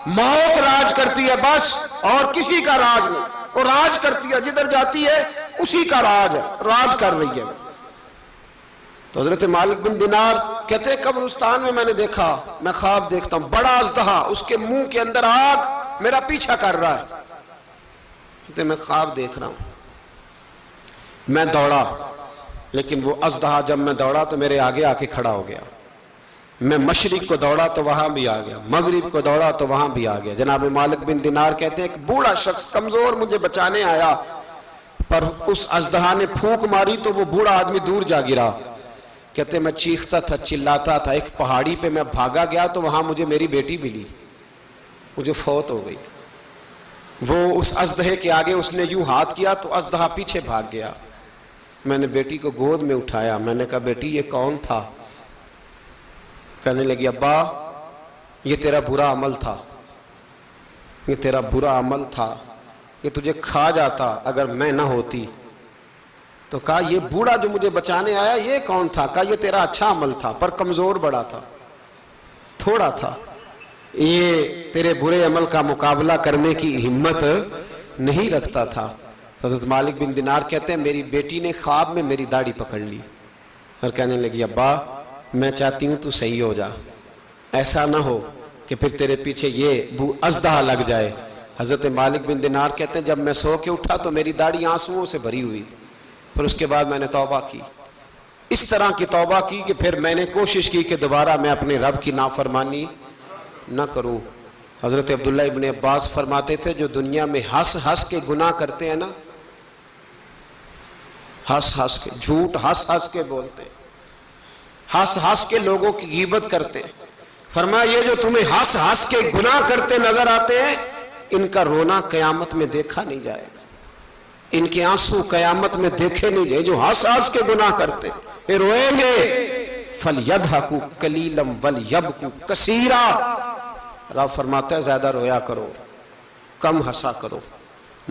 Speaker 1: موت راج کرتی ہے بس، اور کسی کا راج نہیں۔ وہ راج کرتی ہے، جدھر جاتی ہے اسی کا راج ہے، راج کر رہی ہے۔ تو حضرت مالک بن دینار کہتے ہیں قبرستان میں نے دیکھا، میں خواب دیکھتا ہوں بڑا اژدہا، اس کے منہ کے اندر آگ، میرا پیچھا کر رہا ہے۔ کہتے ہیں میں خواب دیکھ رہا ہوں، میں دوڑا، لیکن وہ اژدہا جب میں دوڑا تو میرے آگے آ کے کھڑا ہو گیا۔ میں مشرق کو دوڑا تو وہاں بھی آ گیا، مغرب کو دوڑا تو وہاں بھی آ گیا۔ جناب مالک بن دینار کہتے ہیں ایک بوڑھا شخص کمزور مجھے بچانے آیا، پر اس اژدہا نے پھونک ماری تو وہ بوڑھا آدمی دور جا گرا۔ کہتے میں چیختا تھا، چلاتا تھا، ایک پہاڑی پہ میں بھاگا گیا تو وہاں مجھے میری بیٹی ملی، مجھے فوت ہو گئی۔ وہ اس اژدہے کے آگے اس نے یوں ہاتھ کیا تو اژدہا پیچھے بھاگ گیا۔ میں نے بیٹی کو گود میں اٹھایا، میں نے کہا بیٹی یہ کون تھا؟ کہنے لگی ابا یہ تیرا برا عمل تھا، یہ تیرا برا عمل تھا، یہ تجھے کھا جاتا اگر میں نہ ہوتی۔ تو کہا یہ بوڑھا جو مجھے بچانے آیا یہ کون تھا؟ کہا یہ تیرا اچھا عمل تھا، پر کمزور بڑا تھا، تھوڑا تھا، یہ تیرے برے عمل کا مقابلہ کرنے کی ہمت نہیں رکھتا تھا۔ حضرت مالک بن دینار کہتے ہیں میری بیٹی نے خواب میں میری داڑھی پکڑ لی اور کہنے لگی ابا میں چاہتی ہوں تو صحیح ہو جا، ایسا نہ ہو کہ پھر تیرے پیچھے یہ اژدہا لگ جائے۔ حضرت مالک بن دینار کہتے ہیں جب میں سو کے اٹھا تو میری داڑھی آنسوؤں سے بھری ہوئی تھی، پھر اس کے بعد میں نے توبہ کی، اس طرح کی توبہ کی کہ پھر میں نے کوشش کی کہ دوبارہ میں اپنے رب کی نافرمانی نہ کروں۔ حضرت عبداللہ ابن عباس فرماتے تھے جو دنیا میں ہنس ہنس کے گناہ کرتے ہیں نا، ہنس ہنس کے جھوٹ ہنس ہنس کے بولتے ہیں، ہنس ہنس کے لوگوں کی غیبت کرتے ہیں، فرمایا یہ جو تمہیں ہنس ہنس کے گناہ کرتے نظر آتے ہیں ان کا رونا قیامت میں دیکھا نہیں جائے گا، ان کے آنسو قیامت میں دیکھے نہیں جائے۔ جو ہنس ہنس کے گناہ کرتے یہ روئیں گے، فَلْيَضْحَكُوا قَلِيلًا وَلْيَبْكُوا كَثِيرًا، رب فرماتا ہے زیادہ رویا کرو کم ہنسا کرو۔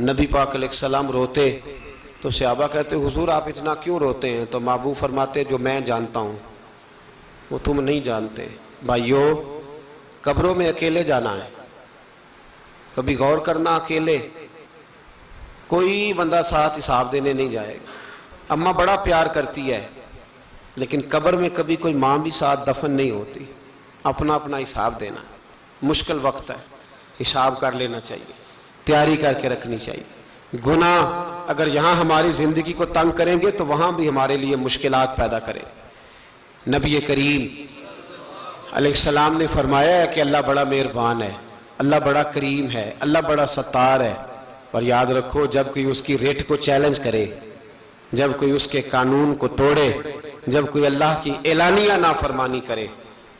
Speaker 1: نبی پاک علیہ السلام روتے تو صحابہ کہتے حضور آپ اتنا کیوں روتے ہیں؟ تو محبوب فرماتے جو میں جانتا ہوں وہ تم نہیں جانتے۔ بھائیو قبروں میں اکیلے جانا ہے، کبھی غور کرنا، اکیلے کوئی بندہ ساتھ حساب دینے نہیں جائے گا۔ اماں بڑا پیار کرتی ہے لیکن قبر میں کبھی کوئی ماں بھی ساتھ دفن نہیں ہوتی، اپنا اپنا حساب دینا، مشکل وقت ہے، حساب کر لینا چاہیے، تیاری کر کے رکھنی چاہیے۔ گناہ اگر یہاں ہماری زندگی کو تنگ کریں گے تو وہاں بھی ہمارے لیے مشکلات پیدا کریں۔ نبی کریم علیہ السلام نے فرمایا ہے کہ اللہ بڑا مہربان ہے، اللہ بڑا کریم ہے، اللہ بڑا ستار ہے، اور یاد رکھو جب کوئی اس کی ریٹ کو چیلنج کرے، جب کوئی اس کے قانون کو توڑے، جب کوئی اللہ کی اعلانیہ نافرمانی کرے،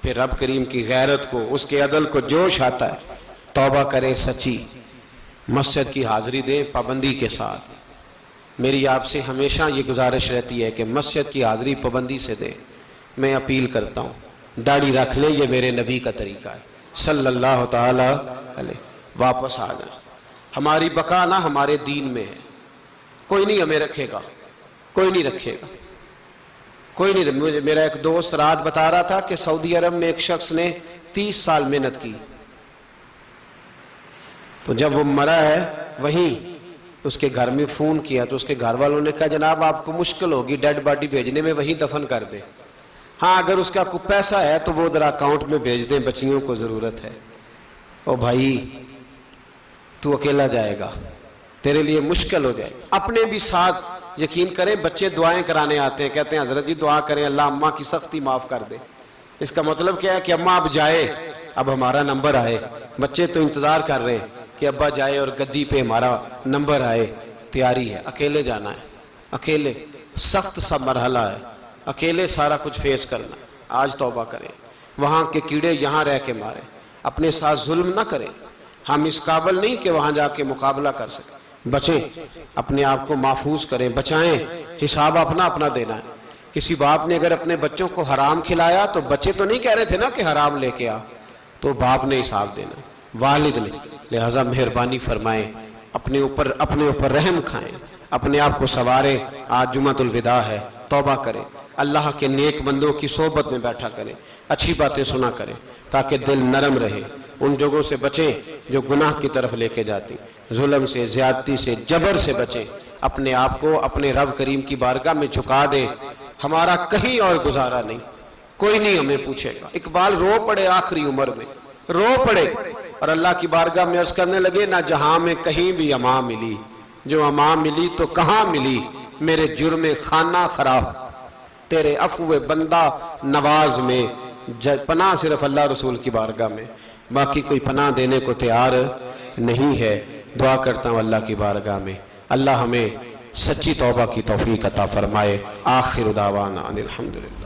Speaker 1: پھر رب کریم کی غیرت کو، اس کے عدل کو جوش آتا ہے، توبہ کرے سچی، مسجد کی حاضری دیں پابندی کے ساتھ۔ میری آپ سے ہمیشہ یہ گزارش رہتی ہے کہ مسجد کی حاضری پابندی سے دیں۔ میں اپیل کرتا ہوں داڑھی رکھ لیں، یہ میرے نبی کا طریقہ ہے صلی اللہ تعالی علیہ۔ واپس آ جائیں، ہماری بقا نہ ہمارے دین میں ہے، کوئی نہیں ہمیں رکھے گا، کوئی نہیں رکھے گا، کوئی نہیں۔ میرا ایک دوست رات بتا رہا تھا کہ سعودی عرب میں ایک شخص نے 30 سال محنت کی، تو جب وہ مرا ہے وہیں اس کے گھر میں فون کیا تو اس کے گھر والوں نے کہا جناب آپ کو مشکل ہوگی ڈیڈ باڈی بھیجنے میں، وہیں دفن کر دیں، ہاں اگر اس کا کوئی پیسہ ہے تو وہ ذرا اکاؤنٹ میں بھیج دیں، بچیوں کو ضرورت ہے۔ او بھائی تو اکیلا جائے گا، تیرے لیے مشکل ہو جائے۔ اپنے بھی ساتھ یقین کریں، بچے دعائیں کرانے آتے ہیں، کہتے ہیں حضرت جی دعا کریں اللہ اماں کی سختی معاف کر دے۔ اس کا مطلب کیا ہے کہ اماں اب جائے، اب ہمارا نمبر آئے۔ بچے تو انتظار کر رہے ہیں کہ ابا جائے اور گدی پہ ہمارا نمبر آئے، تیاری ہے۔ اکیلے جانا ہے، اکیلے، سخت سا مرحلہ ہے، اکیلے سارا کچھ فیس کرنا۔ آج توبہ کریں، وہاں کے کیڑے یہاں رہ کے ماریں، اپنے ساتھ ظلم نہ کریں۔ ہم اس قابل نہیں کہ وہاں جا کے مقابلہ کر سکیں، بچیں، اپنے آپ کو محفوظ کریں، بچائیں، حساب اپنا اپنا دینا ہے۔ کسی باپ نے اگر اپنے بچوں کو حرام کھلایا تو بچے تو نہیں کہہ رہے تھے نا کہ حرام لے کے آ، تو باپ نے حساب دینا، والد نے۔ لہٰذا مہربانی فرمائیں، اپنے اوپر رحم کھائیں، اپنے آپ کو سنواریں۔ آج جمعۃ الوداع ہے، توبہ کریں، اللہ کے نیک بندوں کی صحبت میں بیٹھا کریں، اچھی باتیں سنا کریں تاکہ دل نرم رہے۔ ان جگہوں سے بچیں جو گناہ کی طرف لے کے جاتی، ظلم سے، زیادتی سے، جبر سے بچیں۔ اپنے آپ کو اپنے رب کریم کی بارگاہ میں جھکا دیں، ہمارا کہیں اور گزارا نہیں، کوئی نہیں ہمیں پوچھے گا۔ اقبال رو پڑے آخری عمر میں، رو پڑے اور اللہ کی بارگاہ میں عرض کرنے لگے نہ جہاں میں کہیں بھی امان ملی، جو امان ملی تو کہاں ملی، میرے جرم خانہ خراب، تیرے عفو بندہ نواز میں، پناہ صرف اللہ رسول کی بارگاہ میں، باقی کوئی پناہ دینے کو تیار نہیں ہے۔ دعا کرتا ہوں اللہ کی بارگاہ میں اللہ ہمیں سچی توبہ کی توفیق عطا فرمائے۔ آخر دعوانا ان الحمدللہ۔